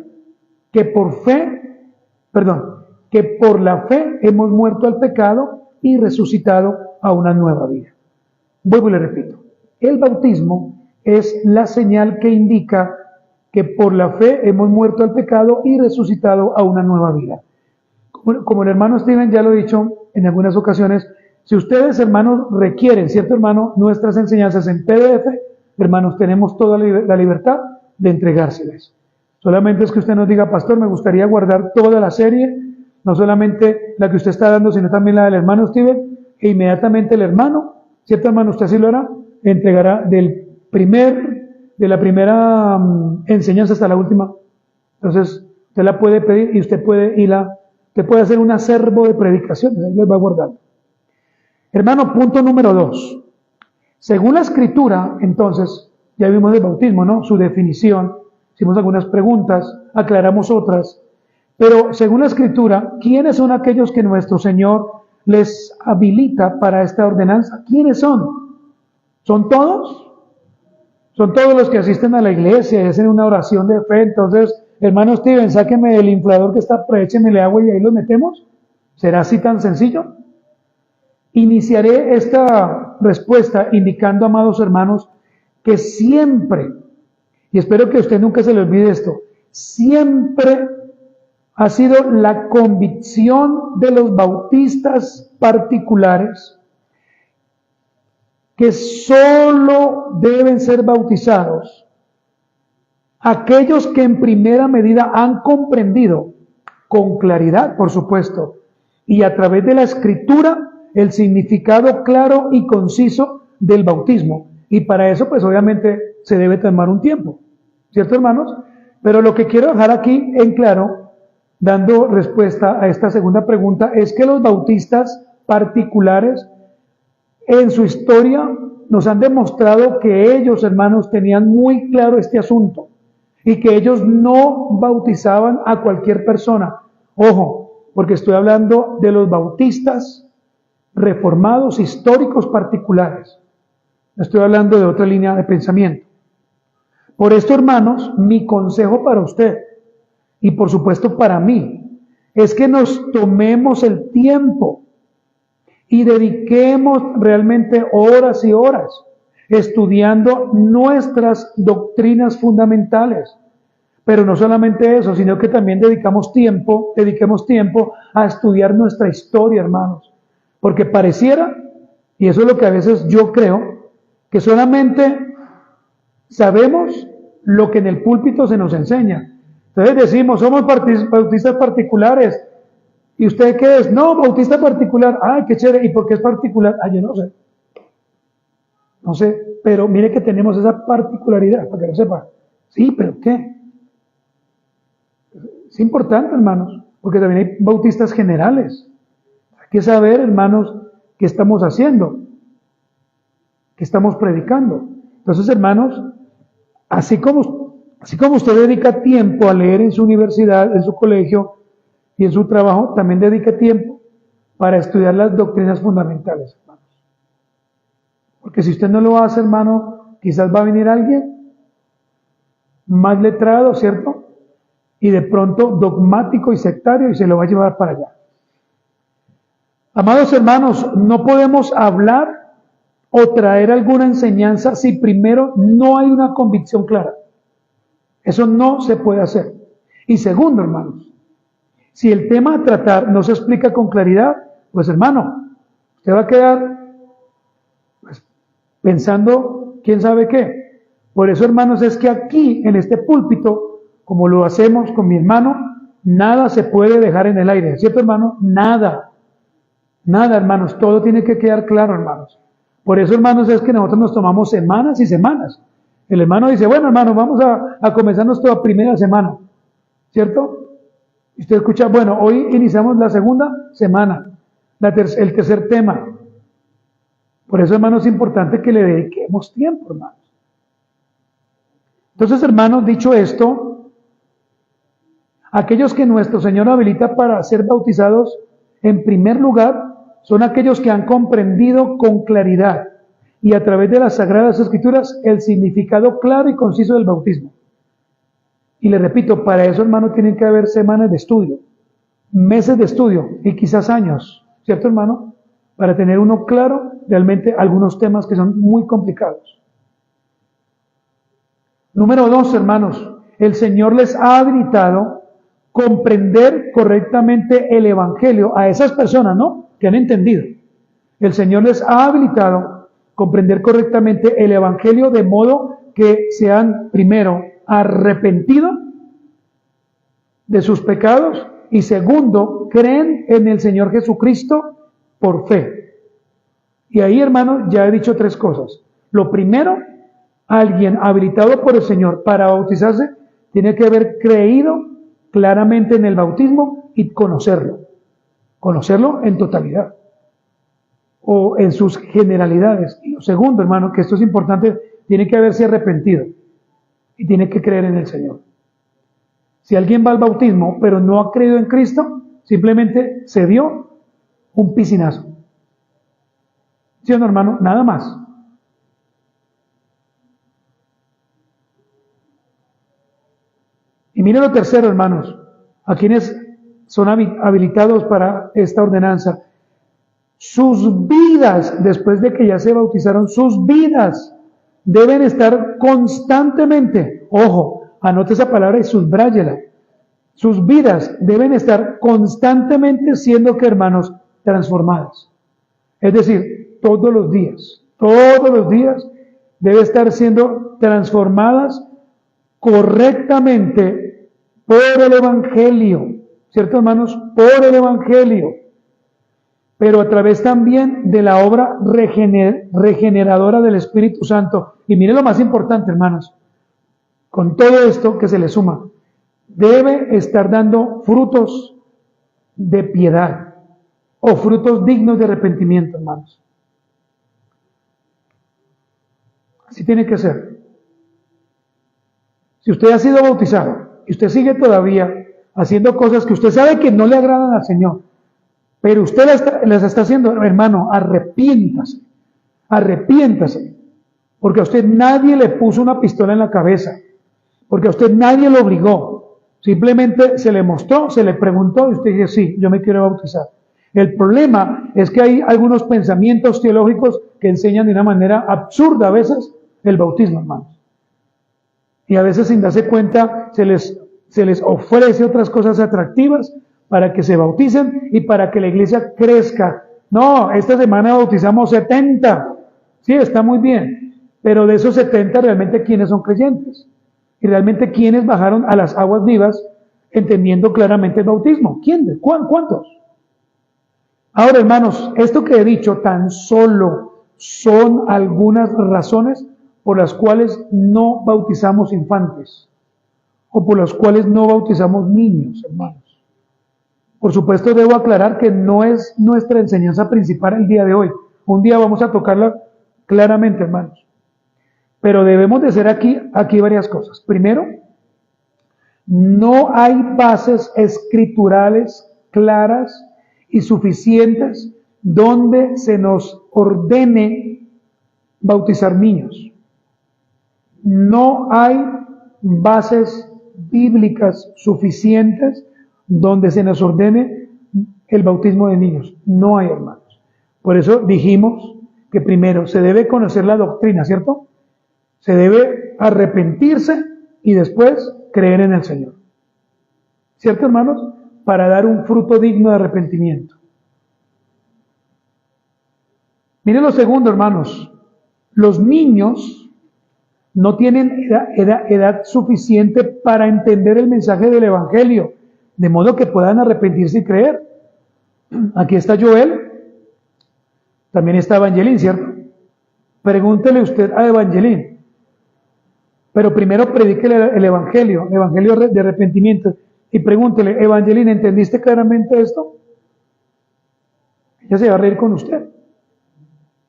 que por la fe hemos muerto al pecado y resucitado a una nueva vida. Vuelvo y le repito, el bautismo es la señal que indica que por la fe hemos muerto al pecado y resucitado a una nueva vida. Como el hermano Steven ya lo he dicho en algunas ocasiones, si ustedes, hermanos, requieren, ¿cierto, hermano?, nuestras enseñanzas en PDF, hermanos, tenemos toda la libertad de entregárselas. Solamente es que usted nos diga, pastor, me gustaría guardar toda la serie, no solamente la que usted está dando, sino también la del hermano Steven, e inmediatamente el hermano, ¿cierto, hermano? Usted así lo hará, entregará del primer de la primera enseñanza hasta la última. Entonces, usted la puede pedir y usted puede hacer un acervo de predicaciones, ahí les va guardando. Hermano, punto número 2. Según la Escritura, entonces, ya vimos el bautismo, ¿no? Su definición, hicimos algunas preguntas, aclaramos otras, pero según la Escritura, ¿quiénes son aquellos que nuestro Señor les habilita para esta ordenanza? ¿Quiénes son? ¿Son todos? Son todos los que asisten a la iglesia y hacen una oración de fe. Entonces, hermano Steven, sáqueme del inflador que está, échemele agua y ahí los metemos. ¿Será así tan sencillo? Iniciaré esta respuesta indicando, amados hermanos, que siempre, y espero que a usted nunca se le olvide esto, siempre ha sido la convicción de los bautistas particulares que solo deben ser bautizados aquellos que en primera medida han comprendido, con claridad, por supuesto, y a través de la Escritura, el significado claro y conciso del bautismo. Y para eso, pues obviamente, se debe tomar un tiempo, ¿cierto, hermanos? Pero lo que quiero dejar aquí en claro, dando respuesta a esta segunda pregunta, es que los bautistas particulares en su historia nos han demostrado que ellos, hermanos, tenían muy claro este asunto y que ellos no bautizaban a cualquier persona. Ojo, porque estoy hablando de los bautistas reformados históricos particulares. No estoy hablando de otra línea de pensamiento. Por esto, hermanos, mi consejo para usted y por supuesto para mí es que nos tomemos el tiempo y dediquemos realmente horas y horas estudiando nuestras doctrinas fundamentales. Pero no solamente eso, sino que también dediquemos tiempo a estudiar nuestra historia, hermanos. Porque pareciera, y eso es lo que a veces yo creo, que solamente sabemos lo que en el púlpito se nos enseña. Entonces decimos, somos bautistas particulares. ¿Y usted qué es? No, bautista particular. Ay, qué chévere. ¿Y por qué es particular? Ay, yo no sé. No sé, pero mire que tenemos esa particularidad, para que lo sepa. Sí, pero ¿qué? Es importante, hermanos, porque también hay bautistas generales. Hay que saber, hermanos, qué estamos haciendo, qué estamos predicando. Entonces, hermanos, así como usted dedica tiempo a leer en su universidad, en su colegio y en su trabajo, también dedica tiempo para estudiar las doctrinas fundamentales, hermanos. Porque si usted no lo hace, hermano, quizás va a venir alguien más letrado, ¿cierto? Y de pronto dogmático y sectario y se lo va a llevar para allá. Amados hermanos, no podemos hablar o traer alguna enseñanza si primero no hay una convicción clara. Eso no se puede hacer. Y segundo, hermanos, si el tema a tratar no se explica con claridad, pues hermano, usted va a quedar pensando quién sabe qué. Por eso, hermanos, es que aquí, en este púlpito, como lo hacemos con mi hermano, nada se puede dejar en el aire, ¿cierto, hermano? Nada, hermanos, todo tiene que quedar claro, hermanos. Por eso, hermanos, es que nosotros nos tomamos semanas y semanas. El hermano dice, bueno, hermano, vamos a comenzar nuestra primera semana, ¿cierto? Y usted escucha, bueno, hoy iniciamos la segunda semana, el tercer tema. Por eso, hermanos, es importante que le dediquemos tiempo, hermanos. Entonces, hermanos, dicho esto, aquellos que nuestro Señor habilita para ser bautizados, en primer lugar, son aquellos que han comprendido con claridad y a través de las Sagradas Escrituras el significado claro y conciso del bautismo. Y le repito, para eso, hermano, tienen que haber semanas de estudio, meses de estudio y quizás años, ¿cierto, hermano? Para tener uno claro realmente algunos temas que son muy complicados. Número 2, hermanos, el Señor les ha habilitado comprender correctamente el Evangelio a esas personas, ¿no?, que han entendido. El Señor les ha habilitado comprender correctamente el Evangelio de modo que se han, primero, arrepentido de sus pecados y segundo, creen en el Señor Jesucristo por fe. Y ahí, hermanos, ya he dicho 3 cosas. Lo primero, alguien habilitado por el Señor para bautizarse tiene que haber creído claramente en el bautismo y conocerlo en totalidad o en sus generalidades. Y lo segundo, hermano, que esto es importante, tiene que haberse arrepentido y tiene que creer en el Señor. Si alguien va al bautismo pero no ha creído en Cristo, simplemente se dio un piscinazo. ¿Sí o no, hermano? Nada más. Y miren lo tercero, hermanos, a quienes son habilitados para esta ordenanza. Sus vidas, después de que ya se bautizaron, sus vidas deben estar constantemente, ojo, anote esa palabra y subráyela. Sus vidas deben estar constantemente siendo, que hermanos, transformadas. Es decir, todos los días debe estar siendo transformadas correctamente por el Evangelio, ¿cierto, hermanos? Por el Evangelio, pero a través también de la obra regeneradora del Espíritu Santo. Y mire lo más importante, hermanos, con todo esto que se le suma, debe estar dando frutos de piedad o frutos dignos de arrepentimiento, hermanos. Así tiene que ser. Si usted ha sido bautizado y usted sigue todavía haciendo cosas que usted sabe que no le agradan al Señor, pero usted las está haciendo, hermano, arrepiéntase, porque a usted nadie le puso una pistola en la cabeza, porque a usted nadie lo obligó, simplemente se le mostró, se le preguntó y usted dice, sí, yo me quiero bautizar. El problema es que hay algunos pensamientos teológicos que enseñan de una manera absurda a veces el bautismo, hermanos. Y a veces sin darse cuenta se les ofrece otras cosas atractivas para que se bauticen y para que la iglesia crezca. No, esta semana bautizamos 70. Sí, está muy bien. Pero de esos 70 realmente ¿quiénes son creyentes? Y realmente ¿quiénes bajaron a las aguas vivas entendiendo claramente el bautismo? ¿Quiénes? ¿Cuántos? Ahora, hermanos, esto que he dicho tan solo son algunas razones por las cuales no bautizamos infantes o por las cuales no bautizamos niños, hermanos. Por supuesto, debo aclarar que no es nuestra enseñanza principal el día de hoy. Un día vamos a tocarla claramente, hermanos. Pero debemos de hacer aquí varias cosas. Primero, no hay bases escriturales claras y suficientes donde se nos ordene bautizar niños. No hay bases bíblicas suficientes donde se nos ordene el bautismo de niños. No hay, hermanos. Por eso dijimos que primero se debe conocer la doctrina, ¿cierto? Se debe arrepentirse y después creer en el Señor. ¿Cierto, hermanos? Para dar un fruto digno de arrepentimiento. Miren lo segundo, hermanos. Los niños no tienen edad suficiente para entender el mensaje del Evangelio, de modo que puedan arrepentirse y creer. Aquí está Joel, también está Evangeline, ¿cierto? Pregúntele usted a Evangeline, pero primero predique el Evangelio de arrepentimiento, y pregúntele, Evangeline, ¿entendiste claramente esto? Ella se va a reír con usted,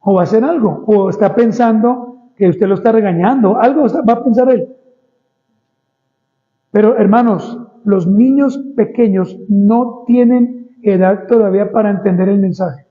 o va a hacer algo, o está pensando que usted lo está regañando, algo va a pensar él. Pero hermanos, los niños pequeños no tienen edad todavía para entender el mensaje.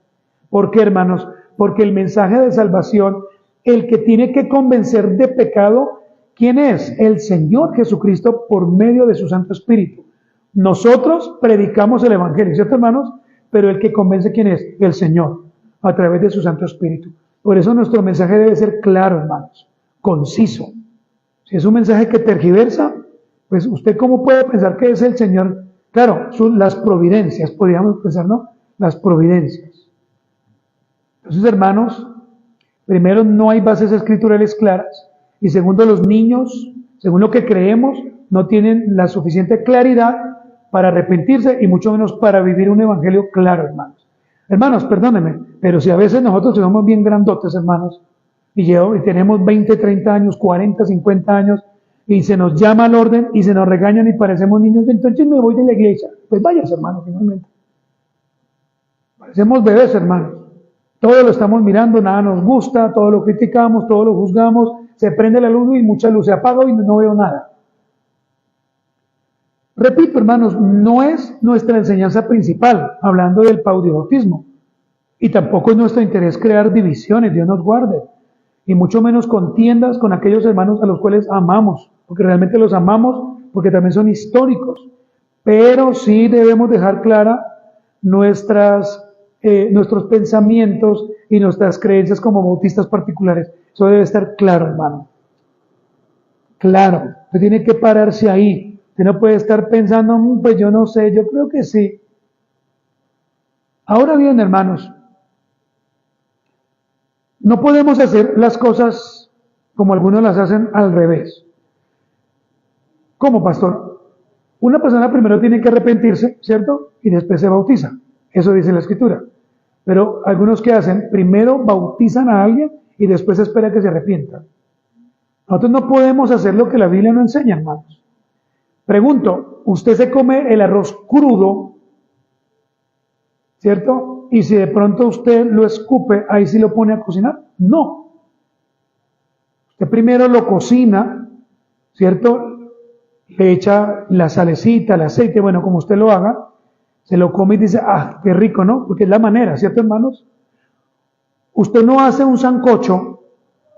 ¿Por qué, hermanos? Porque el mensaje de salvación, el que tiene que convencer de pecado, ¿quién es? El Señor Jesucristo por medio de su Santo Espíritu. Nosotros predicamos el Evangelio, ¿cierto, hermanos? Pero el que convence, ¿quién es? El Señor, a través de su Santo Espíritu. Por eso nuestro mensaje debe ser claro, hermanos, conciso. Si es un mensaje que tergiversa, pues usted cómo puede pensar que es el Señor. Claro, son las providencias, podríamos pensar, ¿no? Las providencias. Entonces, hermanos, primero no hay bases escriturales claras. Y segundo, los niños, según lo que creemos, no tienen la suficiente claridad para arrepentirse y mucho menos para vivir un evangelio claro, hermanos. Hermanos, perdónenme, pero si a veces nosotros somos bien grandotes, hermanos, y tenemos 20, 30 años, 40, 50 años, y se nos llama al orden y se nos regañan y parecemos niños, entonces me voy de la iglesia. Pues váyase, hermano, finalmente. Parecemos bebés, hermanos. Todo lo estamos mirando, nada nos gusta, todo lo criticamos, todo lo juzgamos, se prende la luz y mucha luz, se apaga y no veo nada. Repito, hermanos, no es nuestra enseñanza principal, hablando del paudibautismo, y tampoco es nuestro interés crear divisiones, Dios nos guarde, y mucho menos contiendas con aquellos hermanos a los cuales amamos, porque realmente los amamos, porque también son históricos, pero sí debemos dejar clara nuestros pensamientos y nuestras creencias como bautistas particulares. Eso debe estar claro, hermano. Claro, usted tiene que pararse ahí. Usted no puede estar pensando, pues yo no sé, yo creo que sí. Ahora bien, hermanos, no podemos hacer las cosas como algunos las hacen al revés. ¿Cómo, pastor? Una persona primero tiene que arrepentirse, ¿cierto? Y después se bautiza. Eso dice la Escritura. Pero algunos que hacen, primero bautizan a alguien y después espera que se arrepienta. Nosotros no podemos hacer lo que la Biblia no enseña, hermanos. Pregunto, ¿usted se come el arroz crudo, cierto? Y si de pronto usted lo escupe, ¿ahí sí lo pone a cocinar? No. Usted primero lo cocina, ¿cierto? Le echa la salecita, el aceite, bueno, como usted lo haga, se lo come y dice, ah, qué rico, ¿no? Porque es la manera, ¿cierto, hermanos? Usted no hace un sancocho,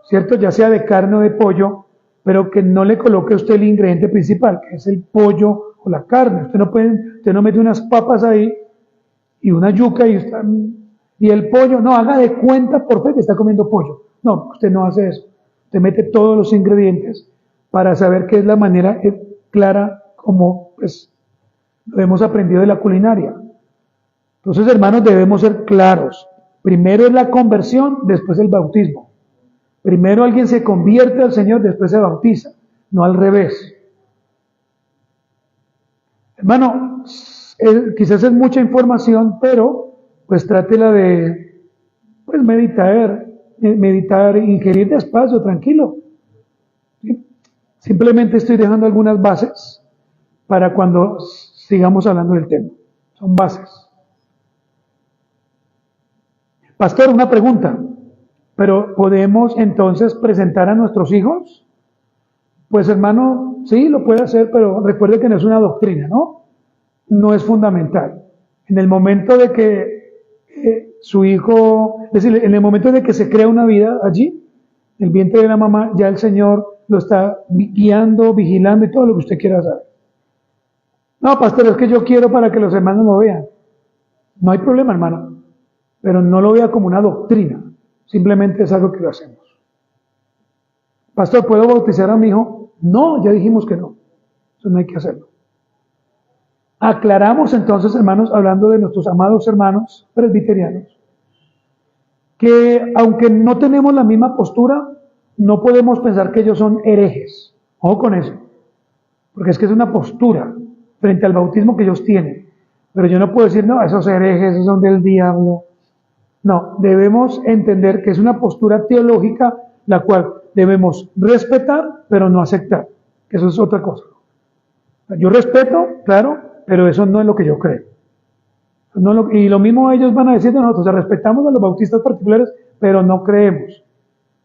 ¿cierto? Ya sea de carne o de pollo, pero que no le coloque usted el ingrediente principal, que es el pollo o la carne. Usted no mete unas papas ahí y una yuca y el pollo. No, haga de cuenta por fe que está comiendo pollo. No, usted no hace eso. Usted mete todos los ingredientes para saber qué es la manera clara como pues lo hemos aprendido de la culinaria. Entonces, hermanos, debemos ser claros. Primero es la conversión, después el bautismo. Primero alguien se convierte al Señor, después se bautiza, no al revés. Hermano, quizás es mucha información, pero pues trátela de pues meditar, ingerir despacio, tranquilo. ¿Sí? Simplemente estoy dejando algunas bases para cuando sigamos hablando del tema. Son bases. Pastor, una pregunta. ¿Pero podemos entonces presentar a nuestros hijos? Pues hermano, sí, lo puede hacer, pero recuerde que no es una doctrina, ¿no? No es fundamental. En el momento de que su hijo, es decir, en el momento de que se crea una vida allí, el vientre de la mamá, ya el Señor lo está guiando, vigilando y todo lo que usted quiera saber. No, pastor, es que yo quiero para que los hermanos lo vean. No hay problema, hermano, pero no lo vea como una doctrina. Simplemente es algo que lo hacemos. Pastor, ¿puedo bautizar a mi hijo? No, ya dijimos que no. Eso no hay que hacerlo. Aclaramos entonces, hermanos, hablando de nuestros amados hermanos presbiterianos, que aunque no tenemos la misma postura, no podemos pensar que ellos son herejes. Ojo con eso. Porque es que es una postura frente al bautismo que ellos tienen. Pero yo no puedo decir, no, esos herejes, esos son del diablo. No, debemos entender que es una postura teológica la cual debemos respetar, pero no aceptar. Eso es otra cosa. Yo respeto, claro, pero eso no es lo que yo creo. Y lo mismo ellos van a decir de nosotros, o sea, respetamos a los bautistas particulares, pero no creemos.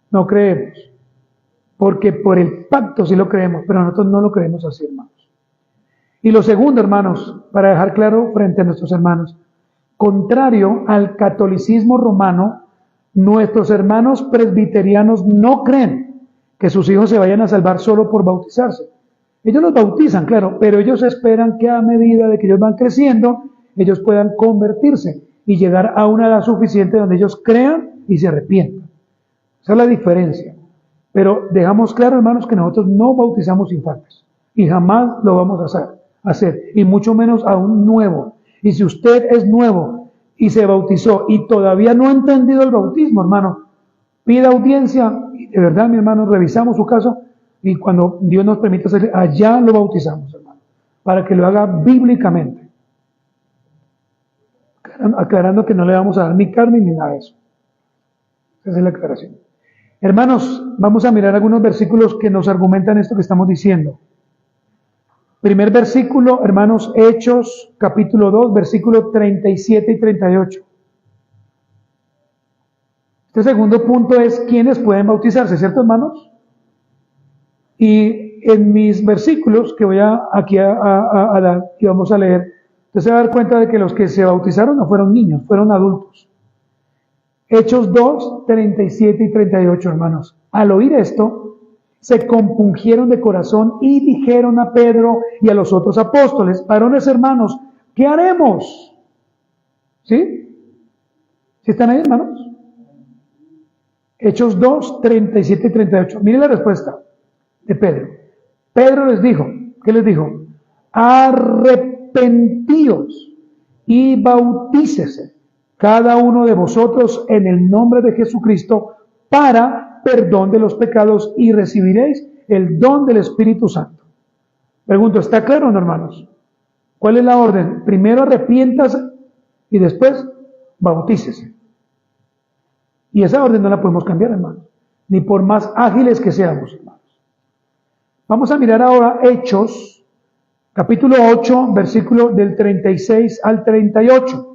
No creemos. Porque por el pacto sí lo creemos, pero nosotros no lo creemos así, hermanos. Y lo segundo, hermanos, para dejar claro frente a nuestros hermanos, contrario al catolicismo romano, nuestros hermanos presbiterianos no creen que sus hijos se vayan a salvar solo por bautizarse. Ellos los bautizan, claro, pero ellos esperan que a medida de que ellos van creciendo, ellos puedan convertirse y llegar a una edad suficiente donde ellos crean y se arrepientan. Esa es la diferencia. Pero dejamos claro, hermanos, que nosotros no bautizamos infantes y jamás lo vamos a hacer y mucho menos a un nuevo. Y si usted es nuevo y se bautizó y todavía no ha entendido el bautismo, hermano, pida audiencia y de verdad, mi hermano, revisamos su caso y cuando Dios nos permita hacer, allá lo bautizamos, hermano, para que lo haga bíblicamente. Aclarando que no le vamos a dar ni carne ni nada de eso. Esa es la aclaración. Hermanos, vamos a mirar algunos versículos que nos argumentan esto que estamos diciendo. Primer versículo, hermanos, Hechos, capítulo 2, versículos 37 y 38. Este segundo punto es quiénes pueden bautizarse, ¿cierto, hermanos? Y en mis versículos que voy aquí a dar y vamos a leer, usted se va a dar cuenta de que los que se bautizaron no fueron niños, fueron adultos. Hechos 2, 37 y 38, hermanos. Al oír esto, se compungieron de corazón y dijeron a Pedro y a los otros apóstoles: varones hermanos, ¿qué haremos? ¿Sí? ¿Sí están ahí, hermanos? Hechos 2, 37 y 38. Mire la respuesta de Pedro. Pedro les dijo, ¿qué les dijo? Arrepentíos y bautícese cada uno de vosotros en el nombre de Jesucristo para perdón de los pecados y recibiréis el don del Espíritu Santo. Pregunto, ¿está claro o no, hermanos? ¿Cuál es la orden? Primero arrepiéntase y después bautícese. Y esa orden no la podemos cambiar, hermanos, ni por más ágiles que seamos, hermanos. Vamos a mirar ahora Hechos, capítulo 8, versículo del 36 al 38.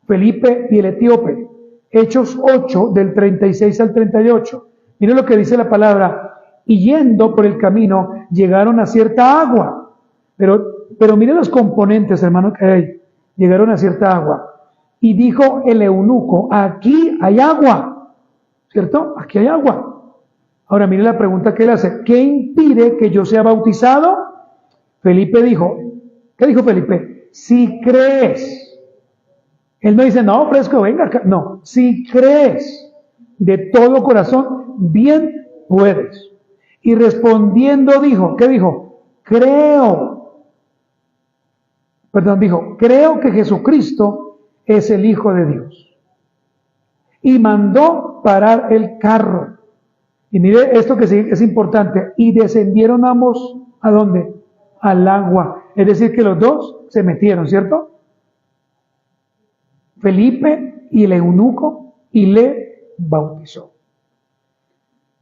Felipe y el etíope. Hechos 8, del 36 al 38. Mire lo que dice la palabra. Y yendo por el camino, llegaron a cierta agua. Pero mire los componentes, hermano, que hay. Llegaron a cierta agua. Y dijo el eunuco: aquí hay agua. ¿Cierto? Aquí hay agua. Ahora mire la pregunta que él hace: ¿qué impide que yo sea bautizado? Felipe dijo, ¿qué dijo Felipe? Si crees. Él no dice, no, fresco, venga acá. No, si crees de todo corazón, bien puedes. Y respondiendo dijo, ¿qué dijo? Creo que Jesucristo es el Hijo de Dios. Y mandó parar el carro. Y mire esto que sí es importante. Y descendieron ambos, ¿a dónde? Al agua. Es decir, que los dos se metieron, ¿cierto? Felipe y el eunuco, y le bautizó.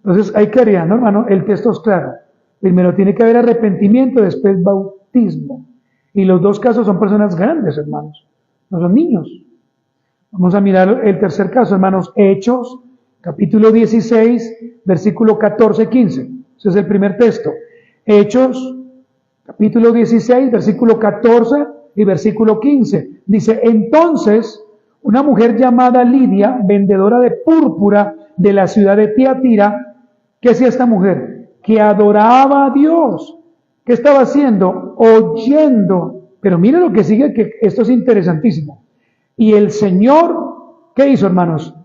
Entonces hay claridad, ¿no, hermano? El texto es claro. Primero tiene que haber arrepentimiento, después bautismo. Y los dos casos son personas grandes, hermanos. No son niños. Vamos a mirar el tercer caso, hermanos. Hechos, capítulo 16, versículo 14-15. Ese es el primer texto. Hechos, capítulo 16, versículo 14 y versículo 15. Dice, entonces, una mujer llamada Lidia, vendedora de púrpura de la ciudad de Tiatira, ¿qué hacía esta mujer? Que adoraba a Dios. ¿Qué estaba haciendo? Oyendo. Pero mire lo que sigue, que esto es interesantísimo. Y el Señor, ¿qué hizo, hermanos?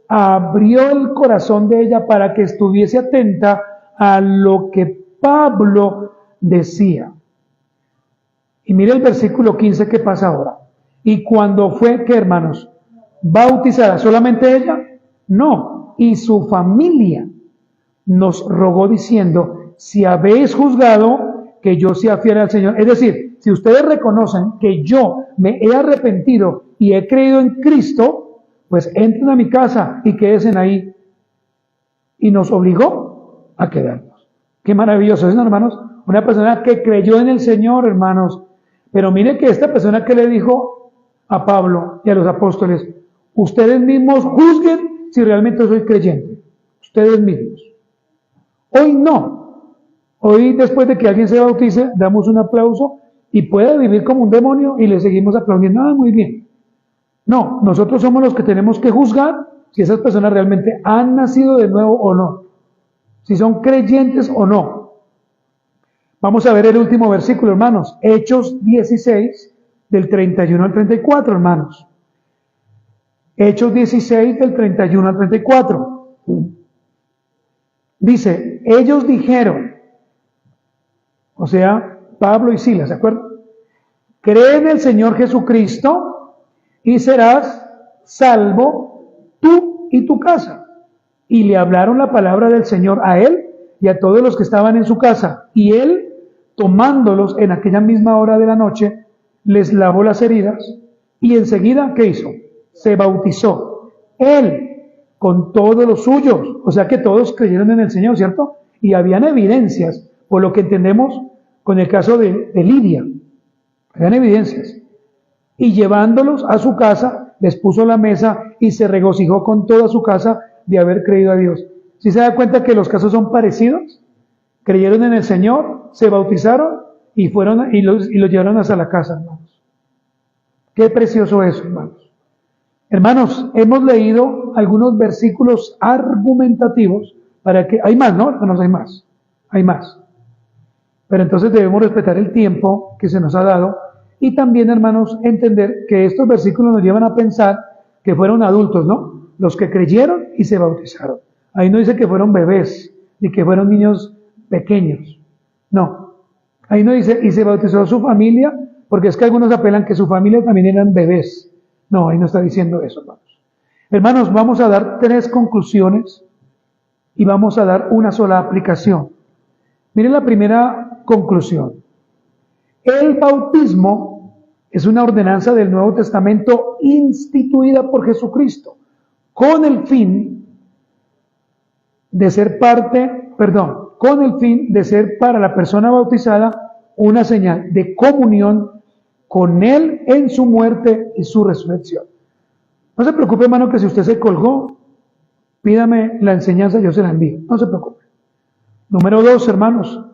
Abrió el corazón de ella para que estuviese atenta a lo que Pablo decía. Y mire el versículo 15 que pasa ahora. Y cuando fue, ¿qué, hermanos? ¿Bautizada solamente ella? No. Y su familia nos rogó diciendo, si habéis juzgado que yo sea fiel al Señor. Es decir, si ustedes reconocen que yo me he arrepentido y he creído en Cristo, pues entren a mi casa y quédense ahí. Y nos obligó a quedarnos. Qué maravilloso es, ¿no, hermanos? Una persona que creyó en el Señor, hermanos. Pero mire que esta persona que le dijo a Pablo y a los apóstoles, ustedes mismos juzguen si realmente soy creyente. Ustedes mismos. Hoy no. Hoy, después de que alguien se bautice, damos un aplauso y puede vivir como un demonio y le seguimos aplaudiendo. Ah, muy bien. No, nosotros somos los que tenemos que juzgar si esas personas realmente han nacido de nuevo o no. Si son creyentes o no. Vamos a ver el último versículo, hermanos. Hechos 16, del 31 al 34, hermanos. Hechos 16, del 31 al 34. Dice, ellos dijeron, o sea, Pablo y Silas, ¿de acuerdo? Cree en el Señor Jesucristo y serás salvo tú y tu casa. Y le hablaron la palabra del Señor a él y a todos los que estaban en su casa. Y él, tomándolos en aquella misma hora de la noche, les lavó las heridas y enseguida, ¿qué hizo? Se bautizó. Él con todos los suyos. O sea que todos creyeron en el Señor, ¿cierto? Y habían evidencias, por lo que entendemos con el caso de Lidia. Habían evidencias. Y llevándolos a su casa, les puso la mesa y se regocijó con toda su casa de haber creído a Dios. ¿Sí se da cuenta que los casos son parecidos? Creyeron en el Señor, se bautizaron y fueron y los llevaron hasta la casa, hermanos. Qué precioso eso, hermanos. Hermanos, hemos leído algunos versículos argumentativos para que... Hay más, ¿no? Hermanos, hay más. Pero entonces debemos respetar el tiempo que se nos ha dado y también, hermanos, entender que estos versículos nos llevan a pensar que fueron adultos, ¿no? Los que creyeron y se bautizaron. Ahí no dice que fueron bebés, ni que fueron niños pequeños. No. Ahí no dice, y se bautizó su familia, porque es que algunos apelan que su familia también eran bebés. No, ahí no está diciendo eso, hermanos. Hermanos, vamos a dar 3 conclusiones y vamos a dar una sola aplicación. Miren la primera conclusión. El bautismo es una ordenanza del Nuevo Testamento instituida por Jesucristo con el fin de ser para la persona bautizada una señal de comunión con Él en su muerte y su resurrección. No se preocupe, hermano, que si usted se colgó, pídame la enseñanza, yo se la envío. No se preocupe. Número 2, hermanos,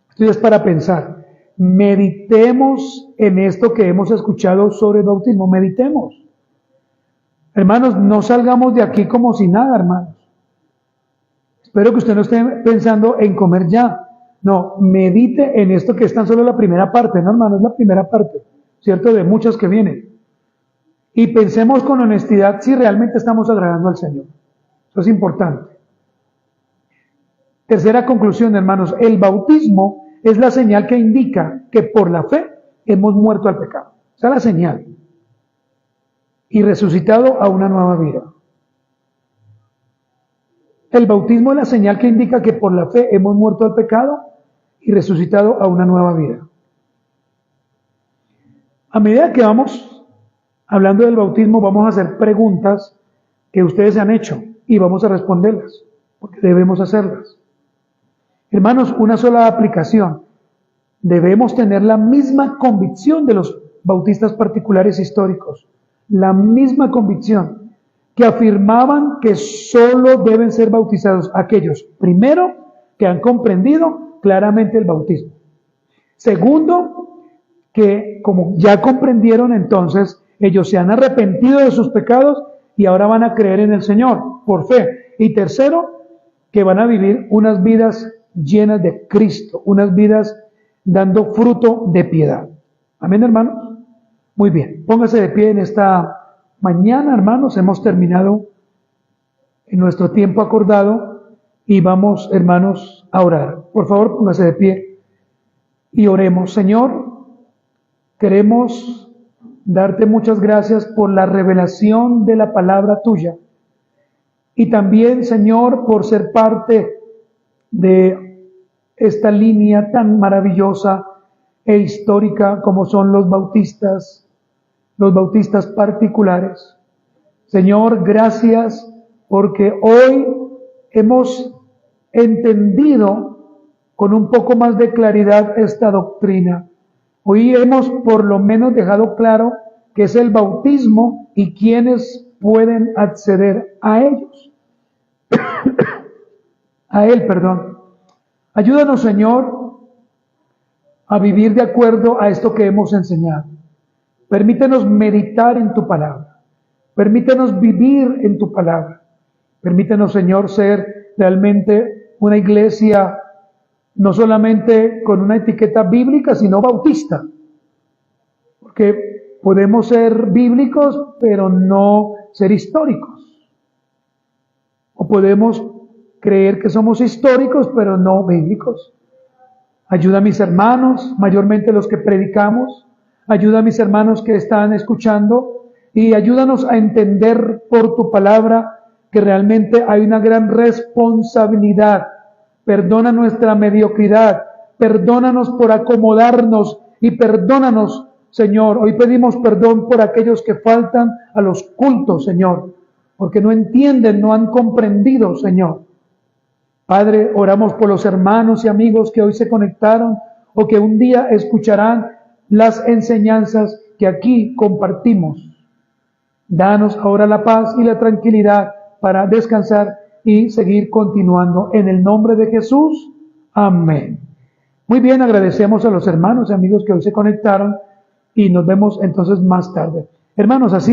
esto ya es para pensar. Meditemos en esto que hemos escuchado sobre el bautismo. Meditemos. Hermanos, no salgamos de aquí como si nada, hermanos. Espero que usted no esté pensando en comer ya. No, medite en esto que es tan solo la primera parte, ¿no, hermano? Es la primera parte, ¿cierto? De muchas que vienen. Y pensemos con honestidad si realmente estamos agradando al Señor. Eso es importante. Tercera conclusión, hermanos. El bautismo es la señal que indica que por la fe hemos muerto al pecado. Esa es la señal. Y resucitado a una nueva vida. El bautismo es la señal que indica que por la fe hemos muerto al pecado y resucitado a una nueva vida. A medida que vamos hablando del bautismo, vamos a hacer preguntas que ustedes han hecho y vamos a responderlas, porque debemos hacerlas. Hermanos, una sola aplicación. Debemos tener la misma convicción de los bautistas particulares históricos, la misma convicción que afirmaban que solo deben ser bautizados aquellos, primero, que han comprendido claramente el bautismo. Segundo, que como ya comprendieron entonces, ellos se han arrepentido de sus pecados y ahora van a creer en el Señor por fe. Y tercero, que van a vivir unas vidas llenas de Cristo, unas vidas dando fruto de piedad. Amén, hermanos. Muy bien, póngase de pie en esta mañana, hermanos. Hemos terminado en nuestro tiempo acordado y vamos, hermanos, a orar. Por favor, póngase de pie y oremos. Señor, queremos darte muchas gracias por la revelación de la palabra tuya y también, Señor, por ser parte de esta línea tan maravillosa e histórica como son los bautistas particulares. Señor, gracias porque hoy hemos entendido con un poco más de claridad esta doctrina. Hoy hemos por lo menos dejado claro qué es el bautismo y quiénes pueden acceder a ellos. A él, perdón. Ayúdanos, Señor, a vivir de acuerdo a esto que hemos enseñado. Permítenos meditar en tu palabra. Permítenos vivir en tu palabra. Permítenos, Señor, ser realmente una iglesia no solamente con una etiqueta bíblica, sino bautista. Porque podemos ser bíblicos, pero no ser históricos. O podemos creer que somos históricos, pero no bíblicos. Ayuda a mis hermanos, mayormente los que predicamos. Ayuda a mis hermanos que están escuchando y ayúdanos a entender por tu palabra que realmente hay una gran responsabilidad. Perdona nuestra mediocridad, perdónanos por acomodarnos y perdónanos, Señor. Hoy pedimos perdón por aquellos que faltan a los cultos, Señor. porque no entienden, no han comprendido, Señor. Padre, oramos por los hermanos y amigos que hoy se conectaron o que un día escucharán las enseñanzas que aquí compartimos. Danos ahora la paz y la tranquilidad para descansar y seguir continuando. En el nombre de Jesús. Amén. Muy bien, agradecemos a los hermanos y amigos que hoy se conectaron y nos vemos entonces más tarde. Hermanos, así